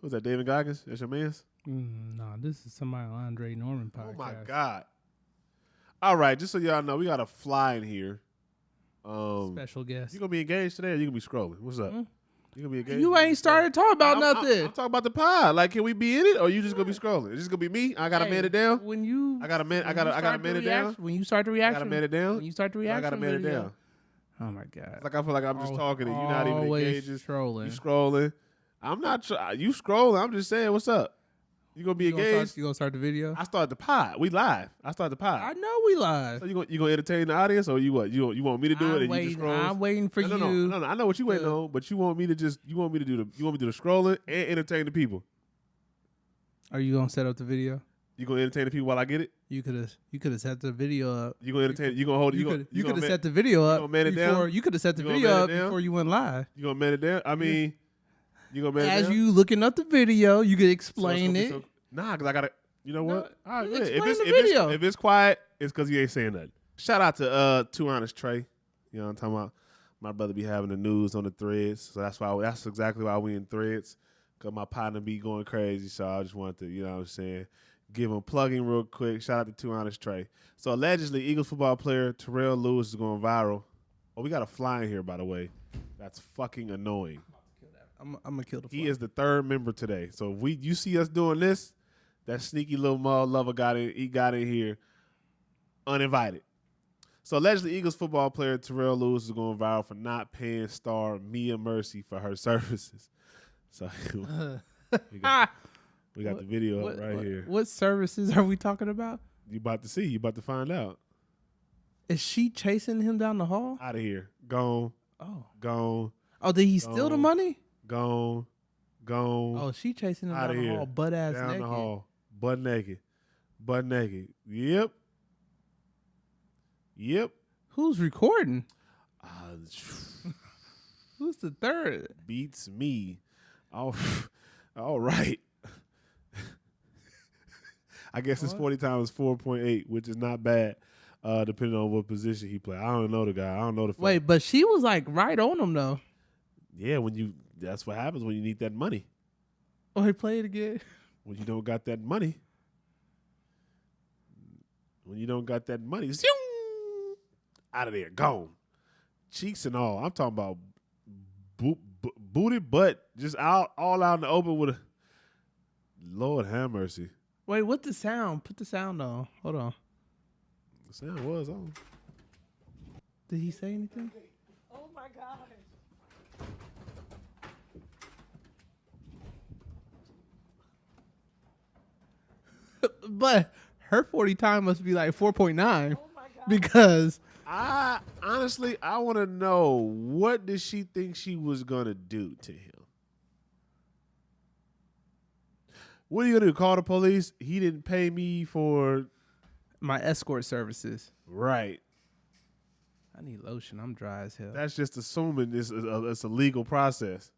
Who's that, David Goggins? That's your man's? No, this is somebody on Andre Norman podcast. Oh, my God. All right, just so y'all know, we got a fly in here. Special guest. You going to be engaged today or you going to be scrolling? What's up? Mm. You going to be engaged? You ain't started talking about nothing. I'm talking about the pod. Like, can we be in it or you just going to be scrolling? It's just going to be me? I got to man it down? When you... I got to man it down? When you start the reaction... I got to man it down? When you start the reaction... I got to man it down. Oh, my God. It's like I feel like I'm just talking and you're not even engaged. Scrolling. You scrolling. I'm not... You scrolling. I'm just saying, what's up? You gonna be engaged? You gonna start the video? I started the pod. We live. I started the pod. I know we live. So you gonna entertain the audience or you what? You want me to do it and you just scroll? I'm waiting for you. No. I know what you waiting on, but you want me to do the scrolling and entertain the people. Are you gonna set up the video? You gonna entertain the people while I get it? You could have set the video up. You gonna entertain? You gonna hold? You could have set the video up. You gonna man it down? You could have set the video up before you went live. You gonna man it down? I mean, you gonna man it down? As you looking up the video, you could explain it. Nah, because I gotta. You know what? No, all right, if it's quiet, it's because you ain't saying nothing. Shout out to Too Honest Trey. You know what I'm talking about? My brother be having the news on the threads, so that's exactly why we in threads. Cause my partner be going crazy, so I just wanted to, you know what I'm saying, give him plugging real quick. Shout out to Too Honest Trey. So allegedly, Eagles football player Terrell Lewis is going viral. Oh, we got a fly in here, by the way. That's fucking annoying. I'm gonna kill the fly. He is the third member today. So if you see us doing this, that sneaky little mall lover got in here uninvited. So allegedly, Eagles football player Terrell Lewis is going viral for not paying star Mia Mercy for her services. So we got the video up right here. What services are we talking about? You about to see. You about to find out. Is she chasing him down the hall? Out of here. Gone. Oh. Gone. Oh, did he steal the money? Gone. Oh, she chasing him down the hall, butt ass down naked. The hall, butt naked. Yep. Who's recording? Who's the third? Beats me. All right. I guess his 40 times 4.8, which is not bad, depending on what position he play. I don't know the guy. I don't know the. Wait, but she was like right on him though. Yeah, that's what happens when you need that money. Oh, he played again. When you don't got that money. Out of there, gone. Cheeks and all. I'm talking about booty, butt, just all out in the open with a. Lord have mercy. Wait, what's the sound? Put the sound on. Hold on. The sound was on. Did he say anything? Oh my God. But her 40 time must be like 4.9 because I want to know, what did she think she was going to do to him? What are you going to do? Call the police? He didn't pay me for my escort services. Right. I need lotion. I'm dry as hell. That's just assuming it's a legal process.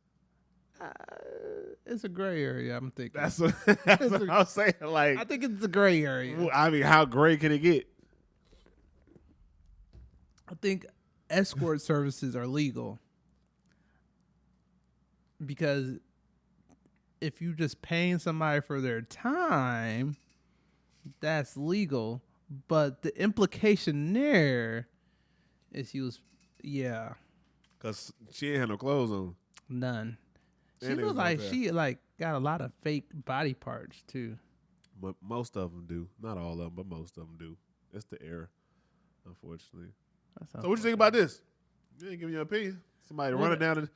It's a gray area, I'm thinking. That's what I'm saying. Like, I think it's a gray area. I mean, how gray can it get? I think escort services are legal because if you just paying somebody for their time, that's legal. But the implication there is he was, because she ain't had no clothes on. None. She looks like she got a lot of fake body parts too. But most of them do. Not all of them, but most of them do. It's the error, unfortunately. So what you think about this? You ain't giving your opinion. Somebody running down it.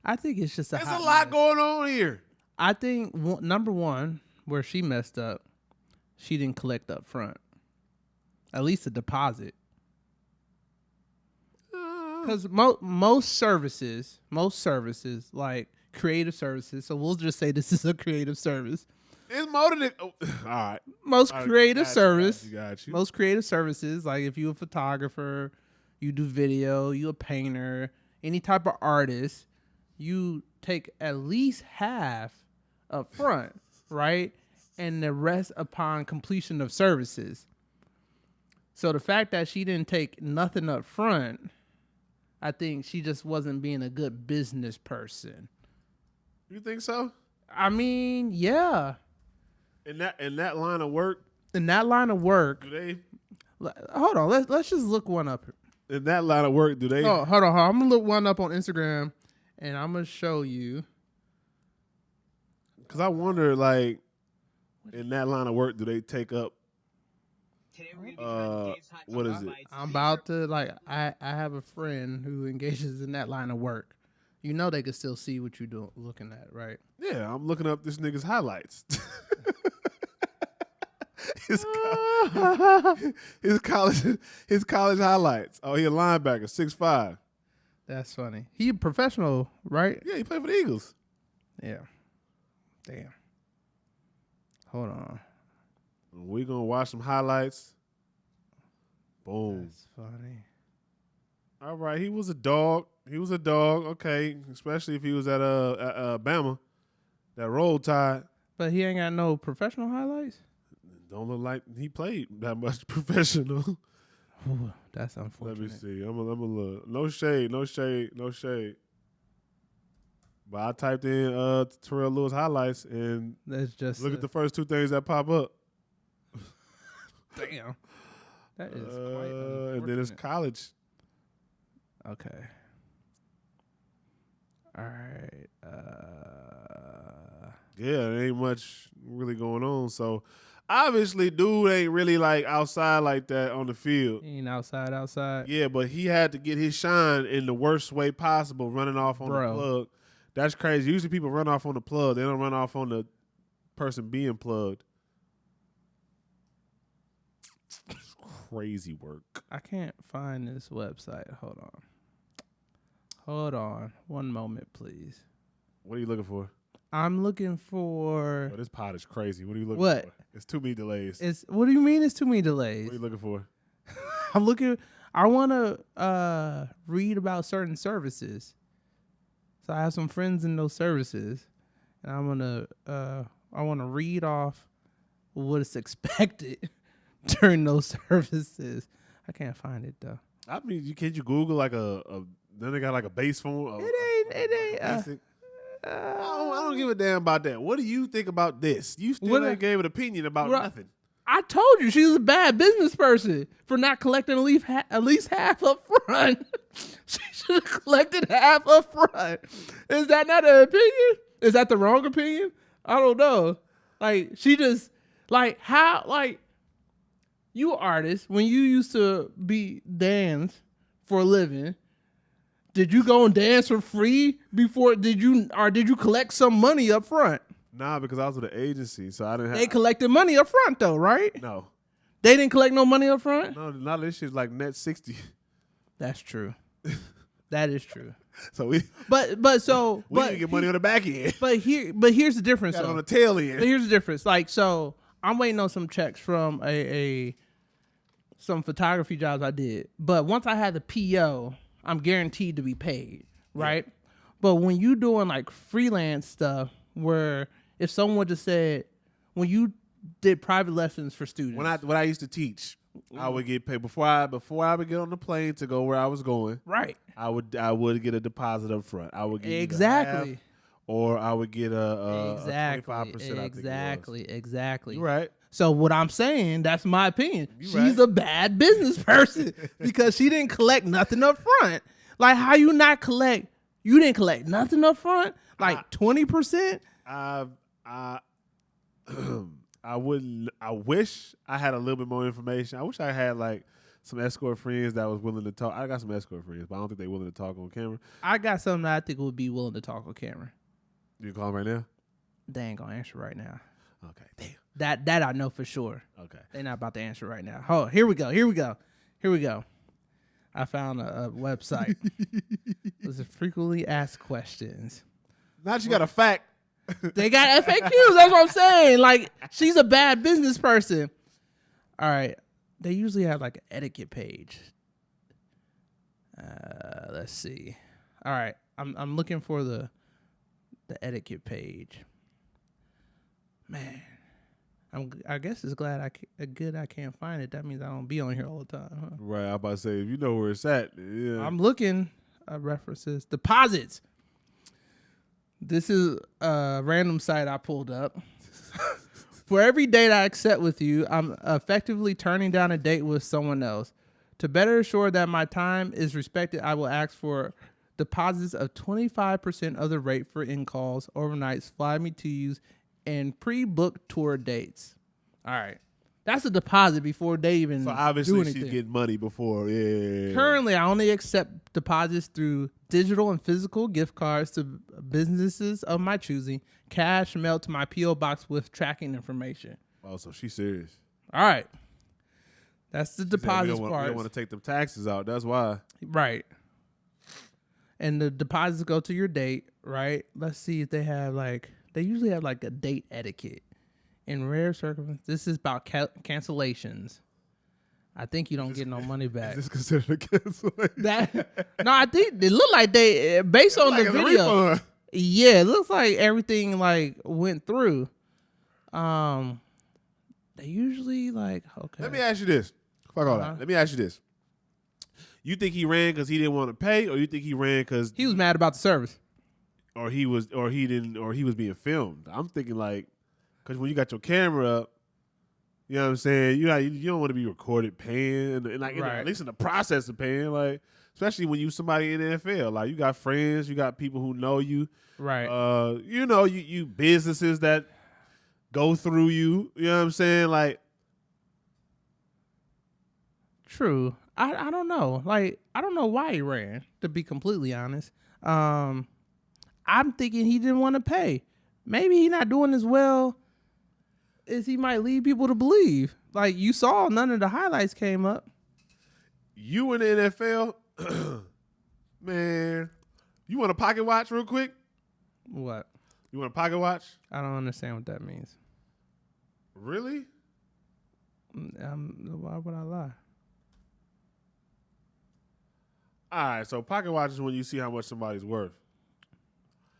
I think it's just There's a lot going on here. I think number one, where she messed up, she didn't collect up front. At least a deposit. Because most services, like creative services, so we'll just say this is a creative service. It's more than it. Oh, all right. Most creative service. Got you. Most creative services, like if you're a photographer, you do video, you a painter, any type of artist, you take at least half up front, right? And the rest upon completion of services. So the fact that she didn't take nothing up front, I think she just wasn't being a good business person. You think so? I mean, yeah. In that line of work, In that line of work, do they? hold on. Let's just look one up. In that line of work, do they? Oh, hold on. I'm gonna look one up on Instagram, and I'm gonna show you. Because I wonder, like, in that line of work, do they take up? What is it? I'm about to I have a friend who engages in that line of work. You know they can still see what you're looking at, right? Yeah, I'm looking up this nigga's highlights. his college highlights. Oh, he a linebacker, 6'5". That's funny. He a professional, right? Yeah, he played for the Eagles. Yeah. Damn. Hold on. We gonna watch some highlights. Boom. That's funny. All right, he was a dog. Okay, especially if he was at Bama, that Roll Tide. But he ain't got no professional highlights? Don't look like he played that much professional. Ooh, that's unfortunate. Let me see. I'm gonna look. No shade. But I typed in Terrell Lewis highlights and That's just look at the first two things that pop up. Damn. That is quite and then it's unfortunate. college. Okay. All right. Yeah, there ain't much really going on. So obviously, dude ain't really like outside like that on the field. He ain't outside. Yeah, but he had to get his shine in the worst way possible, running off on the plug. That's crazy. Usually people run off on the plug. They don't run off on the person being plugged. Crazy work. I can't find this website. Hold on. One moment, please. What are you looking for? I'm looking for. Oh, this pot is crazy. What are you looking What? for? It's too many delays. What do you mean it's too many delays? What are you looking for? I'm looking. I want to read about certain services. So I have some friends in those services, and I want to read off what is expected during those services. I can't find it though. I mean, can't you Google like then they got like a base phone? It ain't. I don't give a damn about that. What do you think about this? You still ain't gave an opinion about nothing. I told you she was a bad business person for not collecting at least half up front. She should have collected half up front. Is that not an opinion? Is that the wrong opinion? I don't know. Like, she just, like, how, like, you artist, when you used to dance for a living, did you go and dance for free before, did you collect some money up front? Nah, because I was with an agency, so I didn't have. They collected money up front though, right? No. They didn't collect no money up front? No, not this shit's like net 60. That's true. That is true. So we didn't get money on the back end. But here's the difference. Got on the tail end. But here's the difference. Like, so I'm waiting on some checks from some photography jobs I did. But once I had the PO, I'm guaranteed to be paid, right? Yeah. But when you doing like freelance stuff, where if someone just said, when you did private lessons for students, when I used to teach, I would get paid before I would get on the plane to go where I was going. Right. I would get a deposit up front. I would get exactly, half, or I would get a 25%. Exactly. You're right. So what I'm saying, that's my opinion. She's a bad business person because she didn't collect nothing up front. Like, how you not collect? You didn't collect nothing up front, like 20%. I wouldn't. I wish I had a little bit more information. I wish I had like some escort friends that was willing to talk. I got some escort friends, but I don't think they're willing to talk on camera. I got something that I think would be willing to talk on camera. You call them right now? They ain't gonna answer right now. Okay, damn. That I know for sure. Okay, they're not about to answer right now. Oh, here we go. I found a website. Those are frequently asked questions. Now that you got a fact. They got FAQs. That's what I'm saying. Like, she's a bad business person. All right. They usually have like an etiquette page. Let's see. All right. I'm looking for the etiquette page. Man, I guess it's glad I can't find it. That means I don't be on here all the time. Huh? Right. I'm about to say, if you know where it's at, yeah. I'm looking at references. Deposits. This is a random site I pulled up. For every date I accept with you, I'm effectively turning down a date with someone else. To better assure that my time is respected, I will ask for deposits of 25% of the rate for in-calls, overnights, fly me to use, and pre-booked tour dates. All right. That's a deposit before they even So do obviously anything. she's getting money before. Yeah. Currently, I only accept deposits through digital and physical gift cards to businesses of my choosing, cash mailed to my P.O. box with tracking information. Oh, so she's serious. All right. That's the She said, deposits we part. don't want to take them taxes out. That's why. Right. And the deposits go to your date, right? Let's see if they have they usually have a date etiquette. In rare circumstances, this is about cancellations. I think you don't get no money back. Is this considered a cancellation? No, I think they look like they, based on the video. Refund. Yeah, it looks like everything went through. They usually okay. Let me ask you this. Fuck all that. Let me ask you this. You think he ran because he didn't want to pay, or you think he ran because He was mad about the service. or he was being filmed? I'm thinking because when you got your camera up, you know what I'm saying, you don't want to be recorded paying, and Right. at least in the process of paying, especially when you somebody in the NFL, you got friends, you got people who know you, Right. you businesses that go through you. You know what I'm saying, True. I don't know. I don't know why he ran, to be completely honest. I'm thinking he didn't want to pay. Maybe he not doing as well as he might lead people to believe. You saw none of the highlights came up. You in the NFL, man. You want a pocket watch real quick? What? You want a pocket watch? I don't understand what that means. Really? Why would I lie? All right, so pocket watch is when you see how much somebody's worth.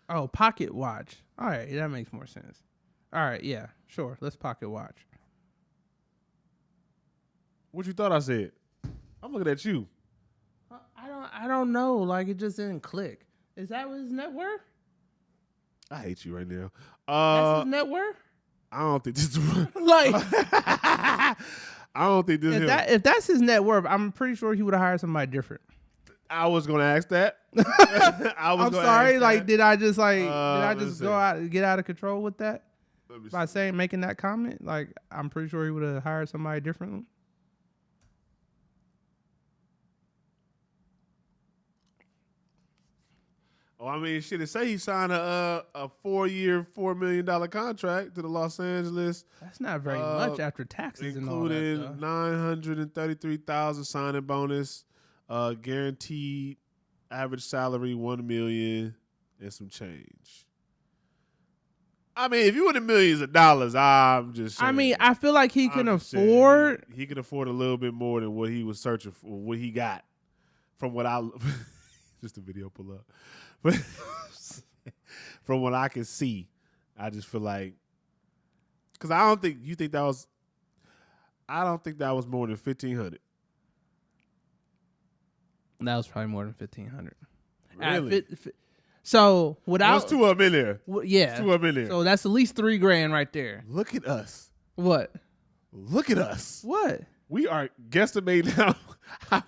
Oh, pocket watch. All right, that makes more sense. All right, yeah, sure. Let's pocket watch. What you thought I said? I'm looking at you. I don't know. It just didn't click. Is that what his net worth? I hate you right now. That's his net worth? I don't think this is Like, I don't think this is him. if that's his net worth, I'm pretty sure he would have hired somebody different. I was gonna ask that. I'm sorry. Did I just let's go out get out of control with that Let me by see. making that comment? I'm pretty sure he would have hired somebody differently. Oh, I mean, shit. It say he signed a 4-year, $4 million contract to the Los Angeles, That's not very much after taxes and all that including stuff. $933,000 signing bonus, guaranteed average salary $1 million and some change. I mean, if you win the millions of dollars, I'm just saying. I mean, I feel like he can I'm just saying, afford. He can afford a little bit more than what he was searching for, what he got from what I just a video pull up. But from what I can see, I just feel like, because I don't think that was more than 1,500. That was probably more than 1,500. Really? So without There's two of them in there. yeah, Two of them in there. so that's at least $3,000 right there. Look at us. What? Look at us. What? We are guesstimating how much.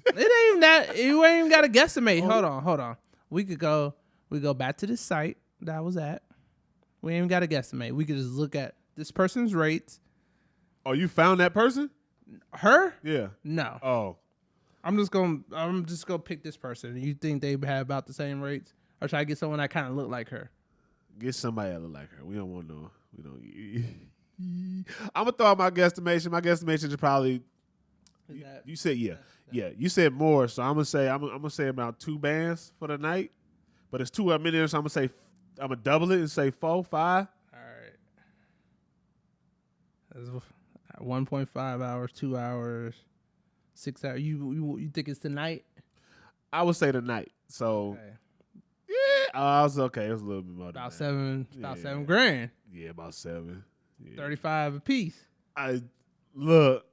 It ain't even that. You ain't even got to guesstimate. Hold on. We go back to the site that I was at. We ain't even got to guesstimate. We could just look at this person's rates. Oh, you found that person? Her? Yeah. No. Oh. I'm just gonna pick this person. You think they have about the same rates, or should I get someone that kind of look like her? Get somebody that look like her. We don't want no. We don't. I'm gonna throw out my guesstimation. My guesstimation is probably. You said yeah. You said more, so I'm gonna say about 2 bands for the night, but it's 2 of them in there, so I'm gonna double it and say 4, 5. All right. That's 1.5 hours, 2 hours, 6 hours. You think it's tonight? I would say the night. So Okay. yeah, I was okay. It was a little bit more than About that. $7,000. Yeah, about 7. Yeah. 35 a piece. I look.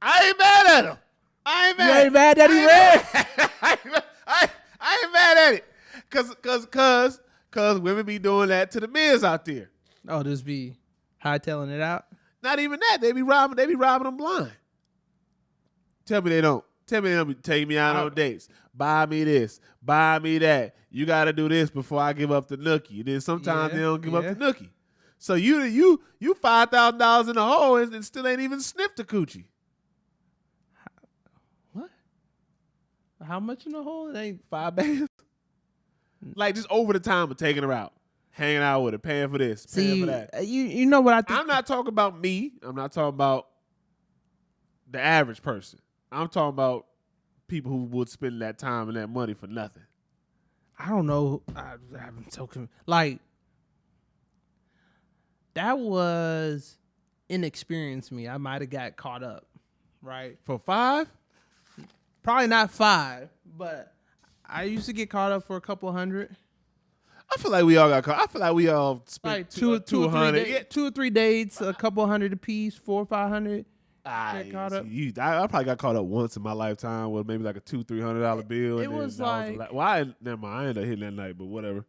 I ain't mad at him. I ain't You mad. ain't mad that he ran? I ain't mad at it. Cause women be doing that to the men out there. Oh, just be hightailing it out. Not even that. They be robbing them blind. Tell me they don't. Tell me they don't be taking me out on dates. Buy me this. Buy me that. You got to do this before I give up the nookie. Then sometimes they don't give up the nookie. So you $5,000 in the hole and still ain't even sniffed the coochie. What? How much in the hole? It ain't $5. Like just over the time of taking her out, hanging out with her, paying for this, paying for that. You know what I think? I'm not talking about me. I'm not talking about the average person. I'm talking about people who would spend that time and that money for nothing. I don't know. I haven't talking like that was inexperienced me. I might have got caught up, right? For $5? Probably not 5, but I used to get caught up for a couple hundred. I feel like we all got caught. I feel like we all spent Like two or 3 dates, a couple hundred apiece, 400 or 500. I caught up. I probably got caught up once in my lifetime with maybe like a $200-$300 bill. It was like, never mind. I ended up hitting that night, but whatever.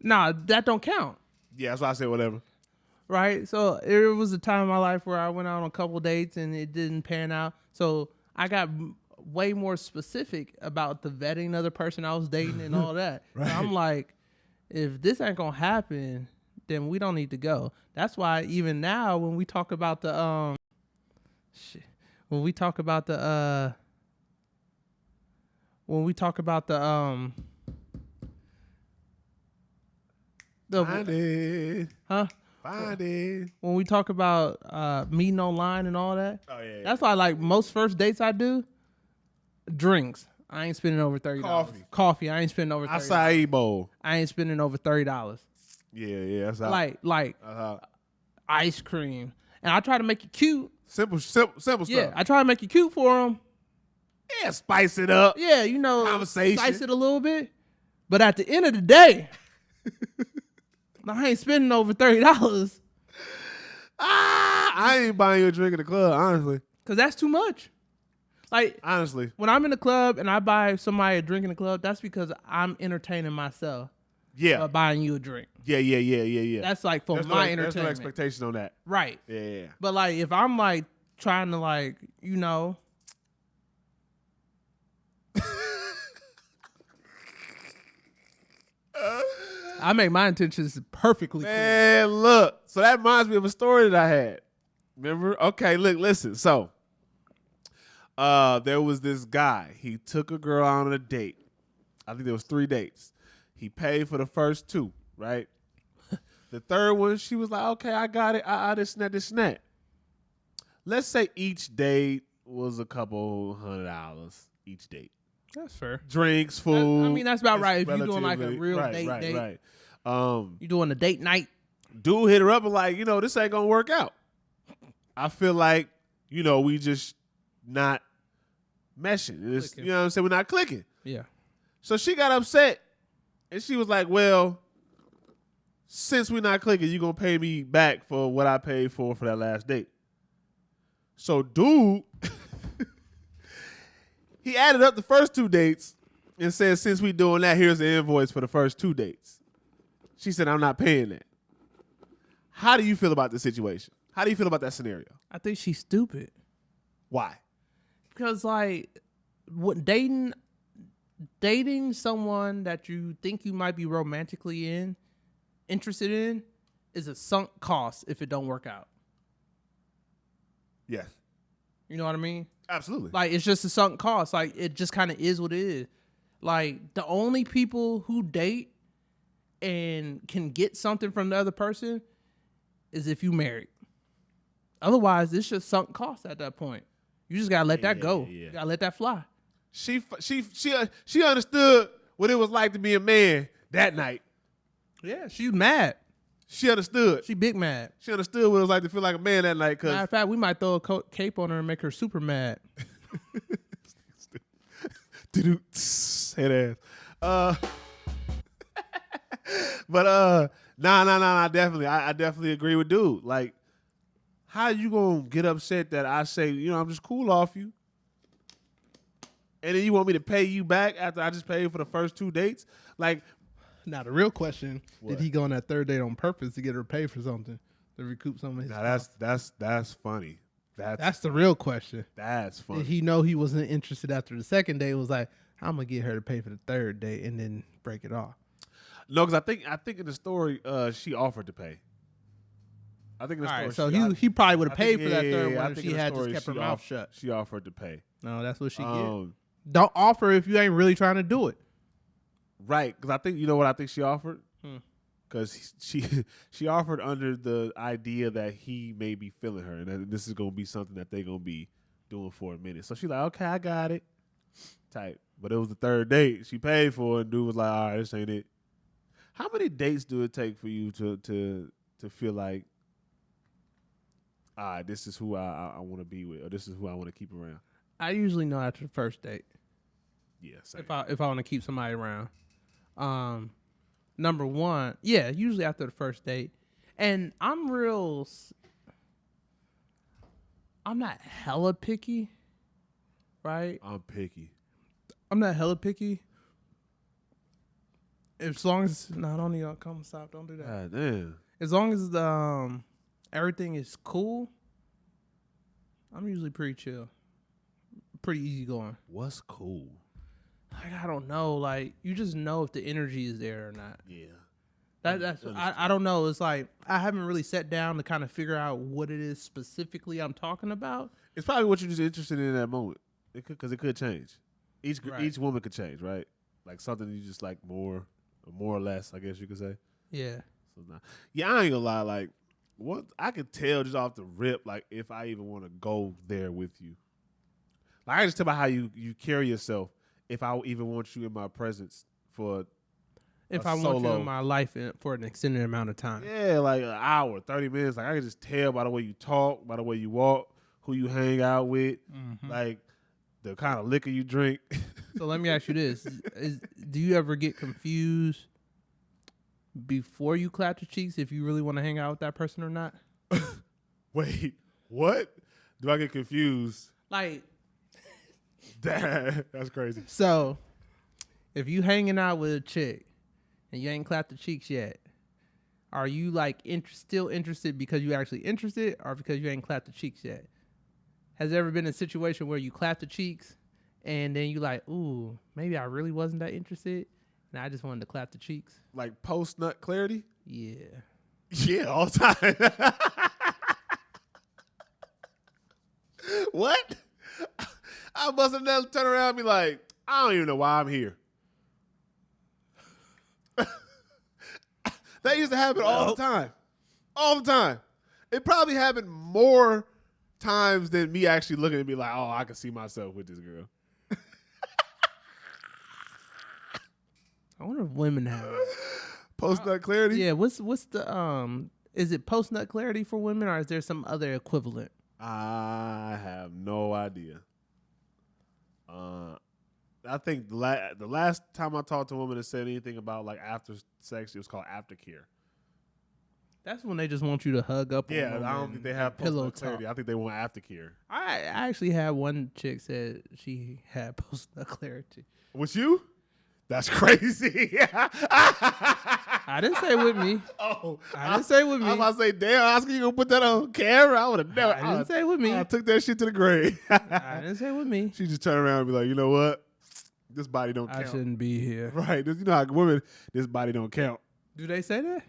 Nah, that don't count. Yeah, that's why I said whatever. Right? So it was a time in my life where I went out on a couple dates and it didn't pan out. So I got way more specific about the vetting of the person I was dating and all that. Right. So I'm like, if this ain't gonna happen, then we don't need to go. That's why even now when we talk about the when we talk about the Find it. huh? Find it. When we talk about meeting online and all that. Oh yeah. That's why like most first dates I do, drinks. I ain't spending over $30. Coffee. I ain't spending over $30. Acai bowl. I ain't spending over $30. Yeah. That's how. Like ice cream. And I try to make it cute. Simple stuff. Yeah, I try to make it cute for them. Yeah, spice it up. Yeah, you know, Conversation. spice it a little bit. But at the end of the day, I ain't spending over $30. I ain't buying you a drink in the club, honestly. Because that's too much. Like, honestly, when I'm in the club and I buy somebody a drink in the club, that's because I'm entertaining myself. Yeah. By buying you a drink. Yeah. That's like for my entertainment. There's no expectation on that. Right. Yeah. But like, if I'm like trying to like, you know. I make my intentions perfectly clear. Man, look. So that reminds me of a story that I had. Remember? Okay, look, listen. So, there was this guy. He took a girl out on a date. I think there was 3 dates. He paid for the first 2, right? The third one, she was like, okay, I got it. This and that. Let's say each date was a couple $100 each date. That's fair. Drinks, food. I mean, that's about right. If you're doing like a real date. Right. You're doing a date night. Dude hit her up and like, this ain't gonna work out. I feel like, we just not meshing. It's, you know what I'm saying? We're not clicking. Yeah. So she got upset and she was like, well, since we're not clicking, you're gonna pay me back for what I paid for that last date. So dude, he added up the first 2 dates and said, since we doing that, here's the invoice for the first 2 dates. She said, I'm not paying that. How do you feel about this situation? How do you feel about that scenario? I think she's stupid. Why? Because like what dating someone that you think you might be romantically interested in is a sunk cost if it don't work out. Yes. You know what I mean? Absolutely. Like, it's just a sunk cost. Like, it just kind of is what it is. Like, the only people who date and can get something from the other person is if you married. Otherwise, it's just sunk cost at that point. You just gotta let that go. Yeah. You gotta let that fly. She understood what it was like to be a man that night. Yeah, she's mad. She understood. She big mad. She understood what it was like to feel like a man that night. Matter of fact, we might throw a cape on her and make her super mad. Head ass. But nah. I definitely agree with dude. Like, how you gonna get upset that I say, I'm just cool off you? And then you want me to pay you back after I just paid for the first 2 dates? Like, Now the real question: What? did he go on that third date on purpose to get her to pay for something to recoup some of his? now costs? that's funny. That's the real question. That's funny. Did he know he wasn't interested after the second date? Was like, I'm gonna get her to pay for the third date and then break it off. No, because I think in the story, she offered to pay. I think in the All story, right, so he probably would have I think- paid for that third I one if think she in the had story, just kept her she mouth shut. She offered to pay. No, that's what she get. Um, Don't offer if you ain't really trying to do it. Right, because I think you know what I think she offered. Hmm. Because she offered under the idea that he may be feeling her, and that this is gonna be something that they're gonna be doing for a minute. So she's like, okay, I got it. Type. But it was the third date. She paid for it, and dude was like, all right, this ain't it. How many dates do it take for you to feel like, all right, this is who I want to be with, or this is who I want to keep around? I usually know after the first date Yeah, same. if I want to keep somebody around. Number one, yeah, usually after the first date, and I'm not hella picky, right? I'm picky. I'm not hella picky. As long as don't need to come stop, don't do that. God damn. As long as the everything is cool, I'm usually pretty chill, pretty easygoing. What's cool? Like, I don't know. Like, you just know if the energy is there or not. Yeah. I don't know. It's like I haven't really sat down to kind of figure out what it is specifically I'm talking about. It's probably what you're just interested in that moment. Because it could change. Each woman could change, right? Like something you just like more or less, I guess you could say. Yeah. So yeah, I ain't gonna lie. Like, what I could tell just off the rip, like if I even want to go there with you. Like, I can just tell by how you carry yourself. If I even want you in my presence for If a I want you solo. in my life for an extended amount of time. Yeah, like an hour, 30 minutes. Like I can just tell by the way you talk, by the way you walk, who you hang out with, like the kind of liquor you drink. So let me ask you this: do you ever get confused before you clap your cheeks if you really want to hang out with that person or not? Wait, what? Do I get confused? Like, That's crazy. so if you hanging out with a chick and you ain't clapped the cheeks yet, are you like still interested because you actually interested, or because you ain't clapped the cheeks yet? Has there ever been a situation where you clap the cheeks and then you like, ooh, maybe I really wasn't that interested and I just wanted to clap the cheeks? Like post nut clarity? Yeah. Yeah, all the time. What? I must have never turn around and be like, I don't even know why I'm here. That used to happen all the time. All the time. It probably happened more times than me actually looking and be like, oh, I can see myself with this girl. I wonder if women have it. Post nut clarity? Yeah, what's the is it post nut clarity for women, or is there some other equivalent? I have no idea. I think the last time I talked to a woman that said anything about like after sex, it was called aftercare. That's when they just want you to hug up. Yeah, on them I don't think they have pillow post clarity. talk. I think they want aftercare. I actually had one chick said she had post nut clarity. With you? That's crazy. I didn't say with me. Oh, I didn't say with me. I was about to say, damn, Oscar, you gonna put that on camera? I would have never. I didn't say with me. I took that shit to the grave. I didn't say with me. She just turned around and be like, you know what? This body don't I count. shouldn't be here. Right. You know how women, this body don't count. Do they say that?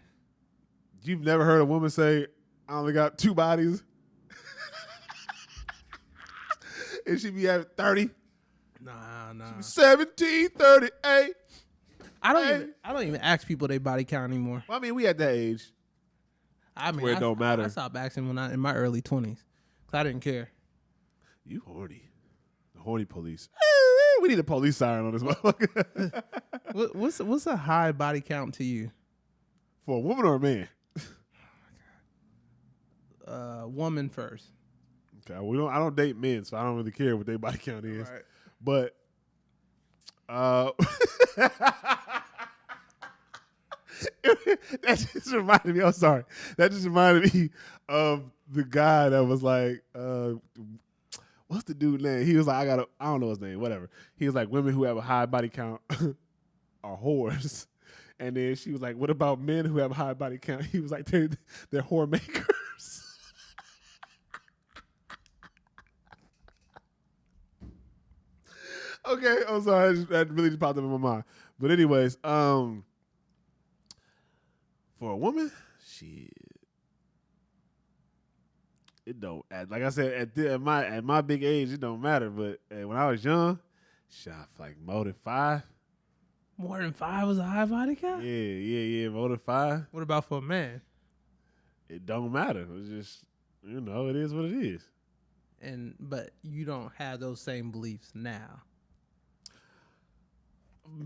You've never heard a woman say, I only got 2 bodies? And she be at 30? Nah. 17, 38. I don't even ask people their body count anymore. Well, I mean, we at that age. I mean, Where it don't matter. I stopped asking when in my early 20s. 'Cause I didn't care. You horny. The horny police. We need a police siren on this motherfucker. What's a high body count to you? For a woman or a man? Woman first. Okay, I don't date men, so I don't really care what their body count is. Right. But that just reminded me. I'm sorry. That just reminded me of the guy that was like, what's the dude name? He was like, I don't know his name, whatever. He was like, women who have a high body count are whores. And then she was like, what about men who have a high body count? He was like, they're whore makers. Okay, I'm sorry. That really just popped up in my mind. But anyways, for a woman, shit. It don't, like I said, at my big age, it don't matter. But when I was young, shot like more than 5. More than 5 was a high body count? Yeah. More than 5. What about for a man? It don't matter. It's just, it is what it is. But you don't have those same beliefs now.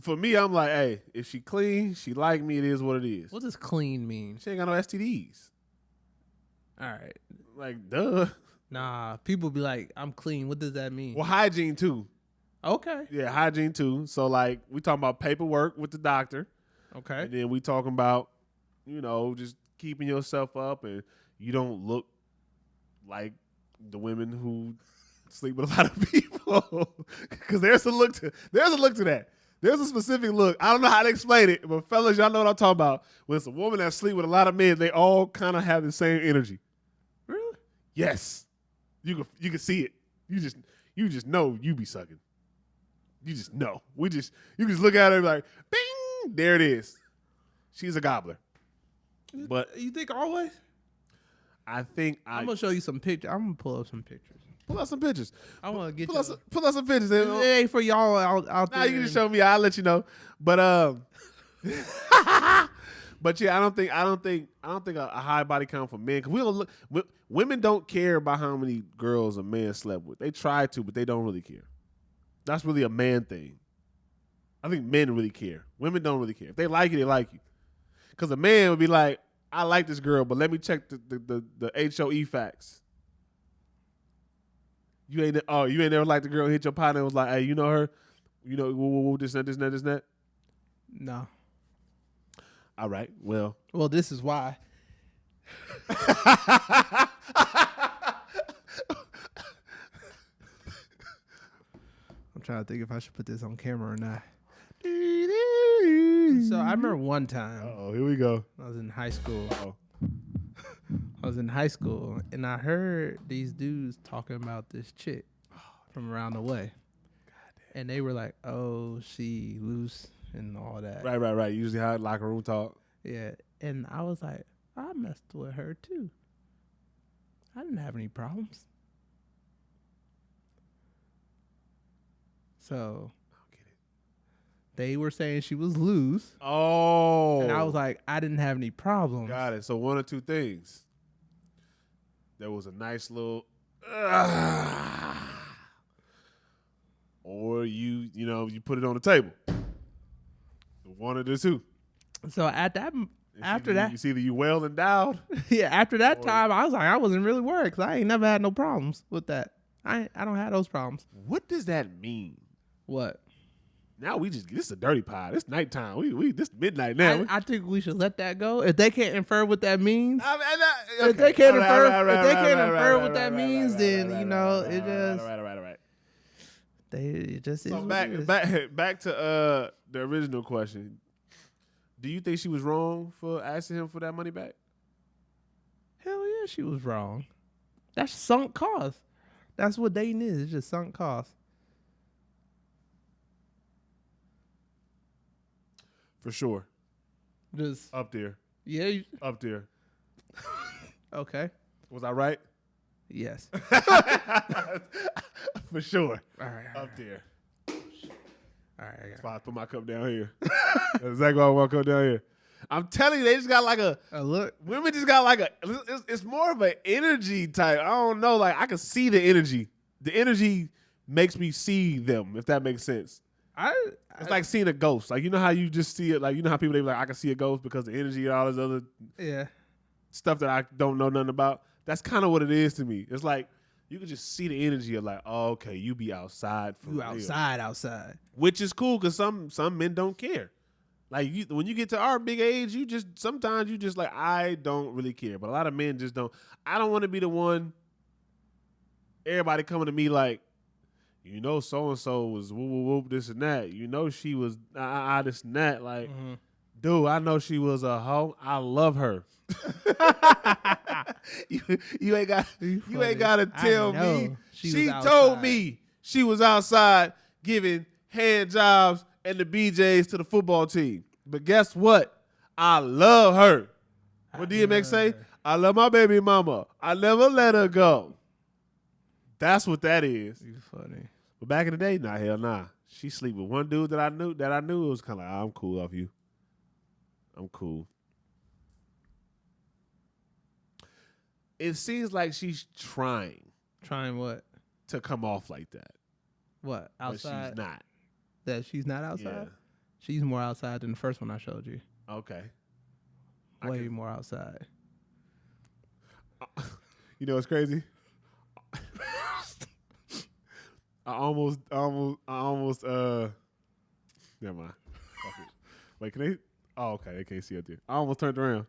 For me, I'm like, hey, if she clean, she like me, it is what it is. What does clean mean? She ain't got no STDs. All right. Like, duh. Nah, people be like, I'm clean. What does that mean? Well, hygiene too. Okay. Yeah, hygiene too. So like, we talking about paperwork with the doctor. Okay. And then we talking about, just keeping yourself up, and you don't look like the women who sleep with a lot of people. Because there's a look to that. There's a specific look. I don't know how to explain it, but fellas, y'all know what I'm talking about. When it's a woman that sleep with a lot of men, they all kind of have the same energy. Really? Yes. You can see it. You just know you be sucking. You just know. You just look at her and be like, bing, there it is. She's a gobbler. But you think always? I think I'm gonna show you some pictures. I'm gonna pull up some pictures. Pull out some pictures. I want to get pull you. out some pictures. Hey, for y'all out there. Now you can just show me. I'll let you know. But but yeah, I don't think a high body count for men, because we don't look. Women don't care about how many girls a man slept with. They try to, but they don't really care. That's really a man thing. I think men really care. Women don't really care. If they like you, they like you. Because a man would be like, I like this girl, but let me check the HOE facts. You ain't never liked the girl, hit your partner and was like, hey, you know her? This, that. No. All right, well. Well, this is why. I'm trying to think if I should put this on camera or not. So I remember one time. Oh, here we go. I was in high school. Uh-oh. I was in high school, and I heard these dudes talking about this chick from around the way. And they were like, oh, she loose and all that. Right. Usually how locker room talk. Yeah. And I was like, I messed with her too. I didn't have any problems. So they were saying she was loose. Oh. And I was like, I didn't have any problems. Got it. So one or two things. There was a nice little or you put it on the table. One of the two. So after that, you see that you well endowed. yeah, after that time, I was like, I wasn't really worried because I ain't never had no problems with that. I don't have those problems. What does that mean? What? Now this is a dirty pie. It's nighttime. We this midnight now. I think we should let that go. If they can't infer what that means, Okay. if they can't infer what that means, then it just right. it just is. So what it is. back to the original question. Do you think she was wrong for asking him for that money back? Hell yeah, she was wrong. That's sunk cost. That's what dating is. It's just sunk cost. For sure. Just Up there. yeah. Up there. Okay. Was I right? Yes. For sure. All right. Up there. All right. That's why I put my cup down here. That's exactly why I want my cup down here. I'm telling you, they just got like a look. women just got like it's more of an energy type. I don't know. Like I can see the energy. The energy makes me see them, if that makes sense. It's like seeing a ghost. Like, you know how you just see it? Like, you know how people, they be like, I can see a ghost because the energy and all this other stuff that I don't know nothing about? That's kind of what it is to me. It's like, you can just see the energy of like, oh, okay, you be outside for real. outside. Which is cool because some men don't care. Like, when you get to our big age, sometimes you just like, I don't really care. But a lot of men just don't. I don't want to be the one everybody coming to me like, you know, so and so was whoop whoop whoop this and that. You know, she was this and that. Like, dude, I know she was a hoe. I love her. you ain't got to tell me. She told me she was outside giving hand jobs and the BJs to the football team. But guess what? I love her. What DMX say? I love my baby mama. I never let her go. That's what that is. You funny. But back in the day, hell nah. She sleep with one dude that I knew it was kind of like, I'm cool off you. I'm cool. It seems like she's trying. Trying what? To come off like that. What? Outside? But she's not. That she's not outside? Yeah. She's more outside than the first one I showed you. Okay. Way more outside. You know what's crazy? I almost never mind. Wait, can they? Oh, okay, they can't see up there. I almost turned around.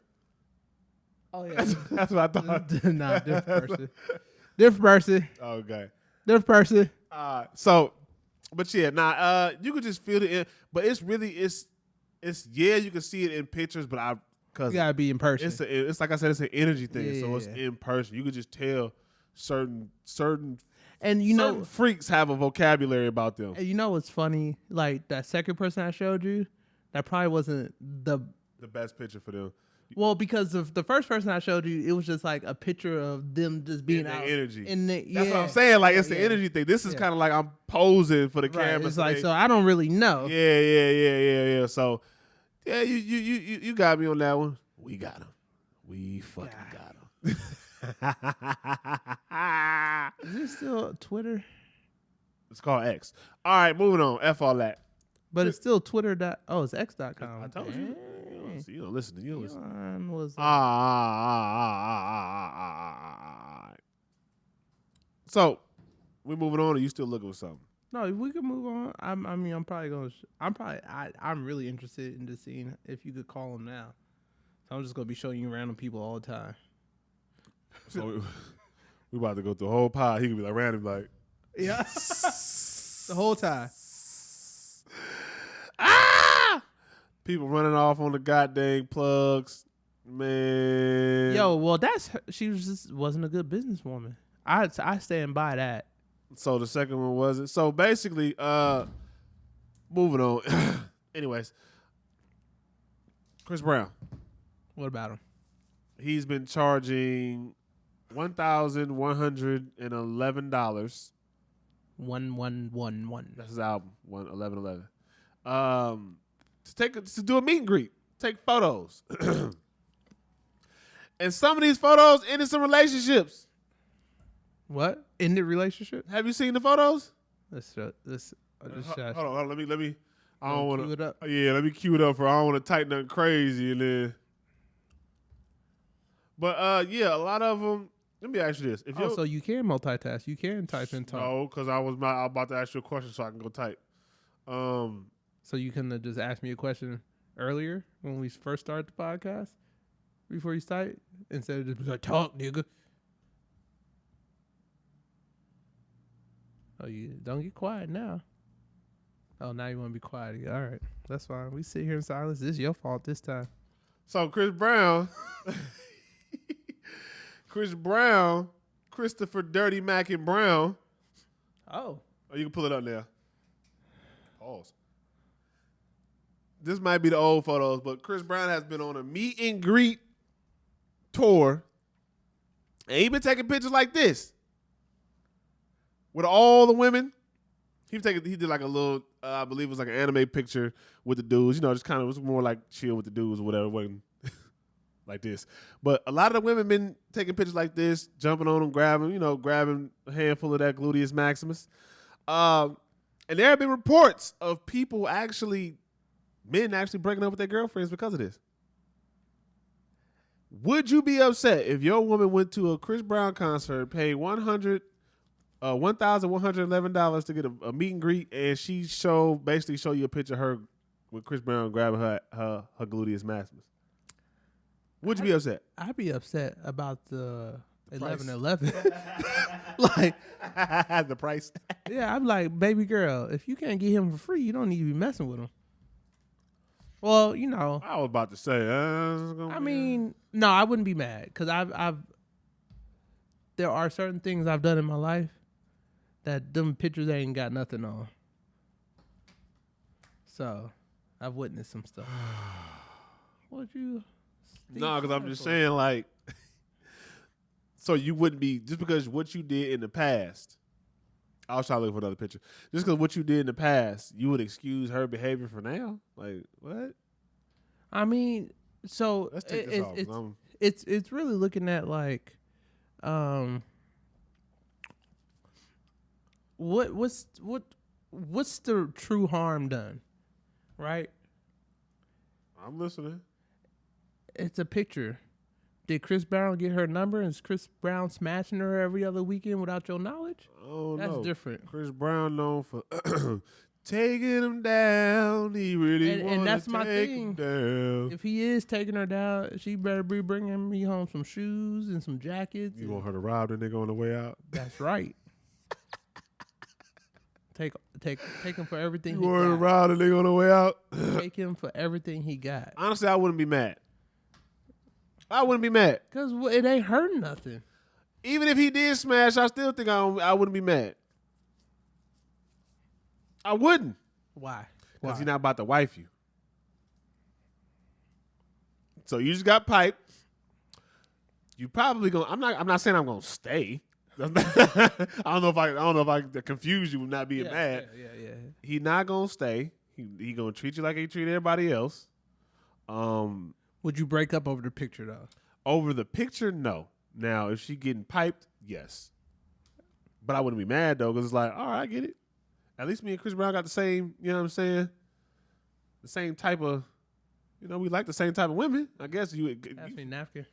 Oh yeah, that's what I thought. Nah, different person. Different person. Okay. Different person. But yeah, you could just feel it. But it's really it's you can see it in pictures, but you gotta be in person. It's like I said, it's an energy thing, so it's in person. You could just tell certain and certain freaks have a vocabulary about them. And you know what's funny? Like that second person I showed you, that probably wasn't the best picture for them. Well, because of the first person I showed you, it was just like a picture of them just being out. Energy. That's what I'm saying. Like it's the energy thing. This is kind of like I'm posing for the camera. It's like so I don't really know. Yeah. So yeah, you got me on that one. We got him. We fucking got him. Is this still Twitter? It's called X. All right, moving on. F all that. But it's still Twitter. It's X.com. I told you. You don't listen. You don't listen. Was So, we moving on, or you still looking for something? No, we can move on. I'm really interested in just seeing if you could call them now. So I'm just gonna be showing you random people all the time. So we about to go through the whole pod. He could be like random, like the whole time. People running off on the goddamn plugs, man. Yo, well, she wasn't a good businesswoman. I stand by that. So the second one wasn't. So basically, moving on. Anyways, Chris Brown. What about him? He's been charging $1,111. 1111. That's his album. 1111. To do a meet and greet, take photos, and some of these photos ended some relationships. What ended relationship? Have you seen the photos? Hold on. Let me. I don't want to. Cue it up. Yeah, let me cue it up for. I don't want to type nothing crazy and then. But yeah, a lot of them. Let me ask you this: so you can multitask, you can type and talk. No, because I was about to ask you a question, so I can go type. So you can just ask me a question earlier when we first started the podcast before you start instead of just like talk, nigga. Oh, you don't get quiet now. Oh, now you want to be quiet again. All right, that's fine. We sit here in silence. This is your fault this time. So Chris Brown, Christopher Dirty Mac and Brown. Oh, you can pull it up now. Pause. This might be the old photos, but Chris Brown has been on a meet and greet tour, and he been taking pictures like this with all the women. He did like a little, I believe it was like an anime picture with the dudes. You know, just kind of was more like chill with the dudes or whatever. It wasn't like this, but a lot of the women been taking pictures like this, jumping on them, grabbing a handful of that gluteus maximus. And there have been reports of men actually breaking up with their girlfriends because of this. Would you be upset if your woman went to a Chris Brown concert, paid $1,111 to get a meet and greet, and she basically show you a picture of her with Chris Brown grabbing her gluteus maximus? Would you be upset? I'd be upset about 11. Like the price. yeah, I'm like, baby girl, if you can't get him for free, you don't need to be messing with him. Well, you know, I was about to say. I mean, no, I wouldn't be mad because there are certain things I've done in my life that them pictures ain't got nothing on. So, I've witnessed some stuff. What you? No, because I'm just saying, like, so you wouldn't be just because what you did in the past. I was trying to look for another picture. Just because what you did in the past, you would excuse her behavior for now. Like what? I mean, so Let's take this off. It's really looking at like, what's the true harm done, right? I'm listening. It's a picture. Did Chris Brown get her number? Is Chris Brown smashing her every other weekend without your knowledge? Oh, That's different. Chris Brown known for taking him down. He really and that's my take thing. him down. If he is taking her down, she better be bringing me home some shoes and some jackets. You want her to rob the nigga on the way out? That's right. Take him for everything You he want her to got. rob the nigga on the way out? Take him for everything he got. Honestly, I wouldn't be mad. I wouldn't be mad. Because it ain't hurting nothing. Even if he did smash, I still think I wouldn't be mad. I wouldn't. Why? Because he's not about to wife you. So you just got piped. You probably gonna. I'm not saying I'm gonna stay. I don't know if I confuse you with not being mad. Yeah. He not gonna stay. He gonna treat you like he treat everybody else. Would you break up over the picture though? Over the picture, no. Now, if she getting piped, yes. But I wouldn't be mad though, because it's like, all right, I get it. At least me and Chris Brown got the same, you know what I'm saying? The same type of, we like the same type of women. I guess you. Pass me a napkin.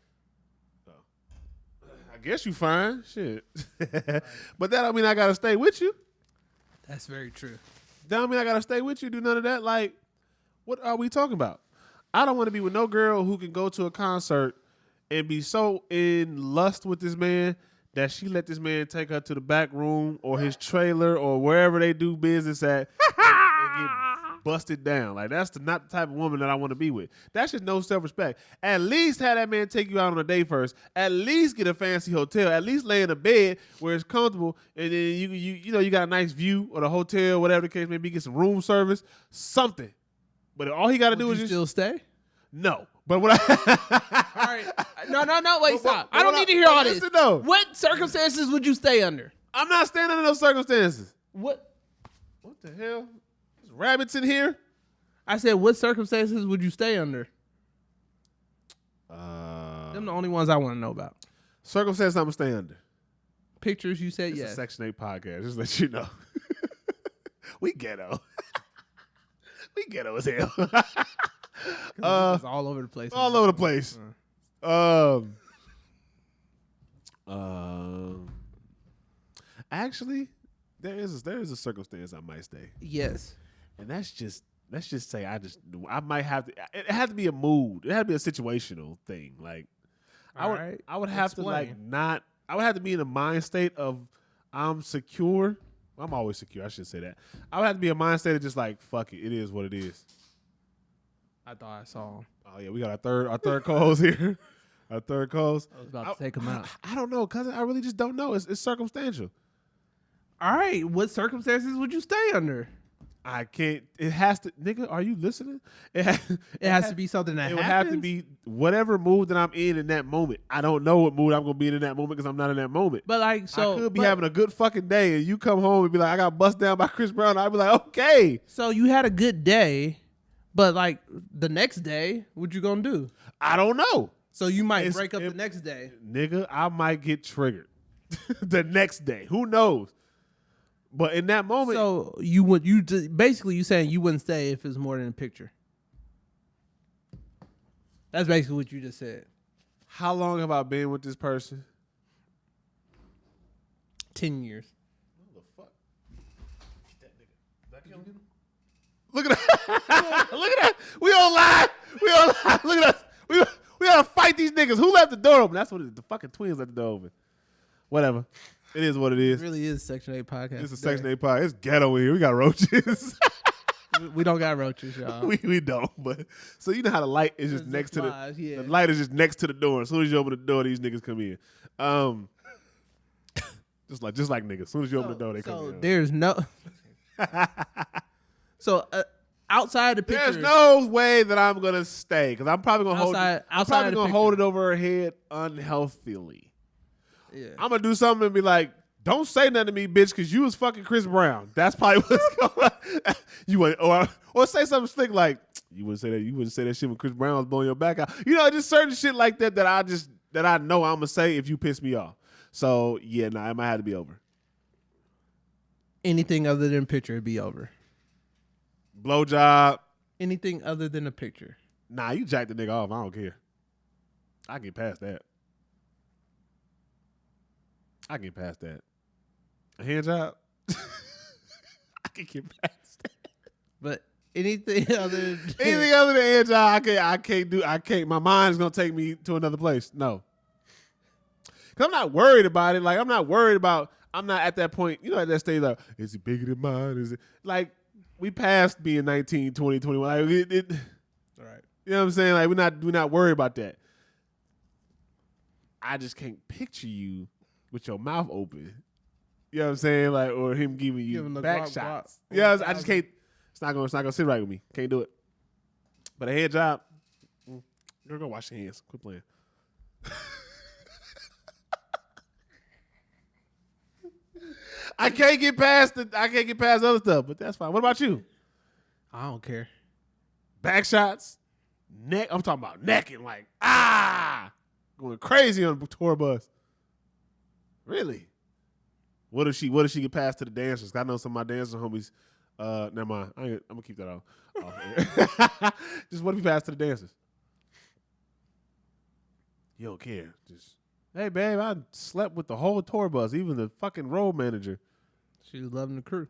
I guess you fine. Shit. But that don't mean I gotta stay with you. That's very true. That don't mean I gotta stay with you. Do none of that. Like, what are we talking about? I don't want to be with no girl who can go to a concert and be so in lust with this man that she let this man take her to the back room or his trailer or wherever they do business at and get busted down. Like, that's not the type of woman that I want to be with. That's just no self-respect. At least have that man take you out on a date first. At least get a fancy hotel. At least lay in a bed where it's comfortable, and then you got a nice view of the hotel, whatever the case may be. Get some room service, something. But all he got to do is just still stay. No, but what I all right. No, wait, stop. I don't need to hear all this. No. What circumstances would you stay under? I'm not staying under those circumstances. What the hell? There's rabbits in here. I said, what circumstances would you stay under? Them the only ones I want to know about. Circumstances I'm gonna stay under. Pictures, you said It's yes. a Section 8 podcast. Just let you know. We ghetto. We ghetto as hell. It's all over the place. All over the place. Actually, there is a circumstance I might stay. Yes. And let's just say I might have to. It had to be a mood. It had to be a situational thing. Like I would have Explain. I would have to be in a mind state of I'm secure. I'm always secure. I should say that. I would have to be a mind state of just like fuck it. It is what it is. I thought I saw him. Oh yeah, we got our third co-host here. Our third co-host. I was about to take him out. I don't know, cousin. I really just don't know. It's circumstantial. All right, what circumstances would you stay under? I can't. It has to, nigga. Are you listening? It has to be something that it happens. would have to be whatever mood that I'm in that moment. I don't know what mood I'm gonna be in that moment because I'm not in that moment. But like, so I could be having a good fucking day, and you come home and be like, "I got bust down by Chris Brown." I'd be like, "Okay." So you had a good day, but like the next day, what you gonna do? I don't know. So you might break up the next day, nigga. I might get triggered the next day. Who knows? But in that moment, so basically you saying you wouldn't stay if it's more than a picture. That's basically what you just said. How long have I been with this person? 10 years. What the fuck? That nigga. Look at that. Look at that. We on live. We on live. Look at us. We gotta fight these niggas. Who left the door open? That's what the fucking twins left the door open. Whatever. It is what it It is. really is Section 8 podcast. It's a Section 8 pie. It's ghetto in here. We got roaches. We don't got roaches, y'all. we don't. But so you know how the light is just It's next the to flies, yeah. the light is just next to the door. As soon as you open the door, these niggas come in. Just like niggas. As soon as you open the door, they come in. There's no. So outside the picture, There's no way that I'm gonna stay because I'm probably gonna hold it over her head unhealthily. Yeah. I'm gonna do something and be like, "Don't say nothing to me, bitch," because you was fucking Chris Brown. That's probably what's going on. You would, or say something slick like, "You wouldn't say that. You wouldn't say that shit when Chris Brown was blowing your back out." You know, just certain shit like that that I know I'm gonna say if you piss me off. So yeah, it might have to be over. Anything other than picture would be over. Blowjob. Anything other than a picture. Nah, you jack the nigga off. I don't care. I get past that. A hand job. I can get past that. But anything other than hand job, I can't. My mind's gonna take me to another place. No. Cause I'm not worried about it. Like I'm not at that point, you know, at that stage, like, is it bigger than mine? Is it like we passed being 19, 20, 21. Like All right. You know what I'm saying? Like we're not worried about that. I just can't picture you with your mouth open. You know what I'm saying? Like, or him giving you back shots. Yeah, I just can't. It's not gonna sit right with me. Can't do it. But a hand job, you're gonna wash your hands. Quit playing. I can't get past other stuff, but that's fine. What about you? I don't care. Back shots, neck. I'm talking about necking, like going crazy on the tour bus. Really? What if she get past to the dancers? I know some of my dancer homies. Never mind. I'm gonna keep that off. Just what if you pass to the dancers? You don't care. Just hey, babe, I slept with the whole tour bus, even the fucking road manager. She was loving the crew.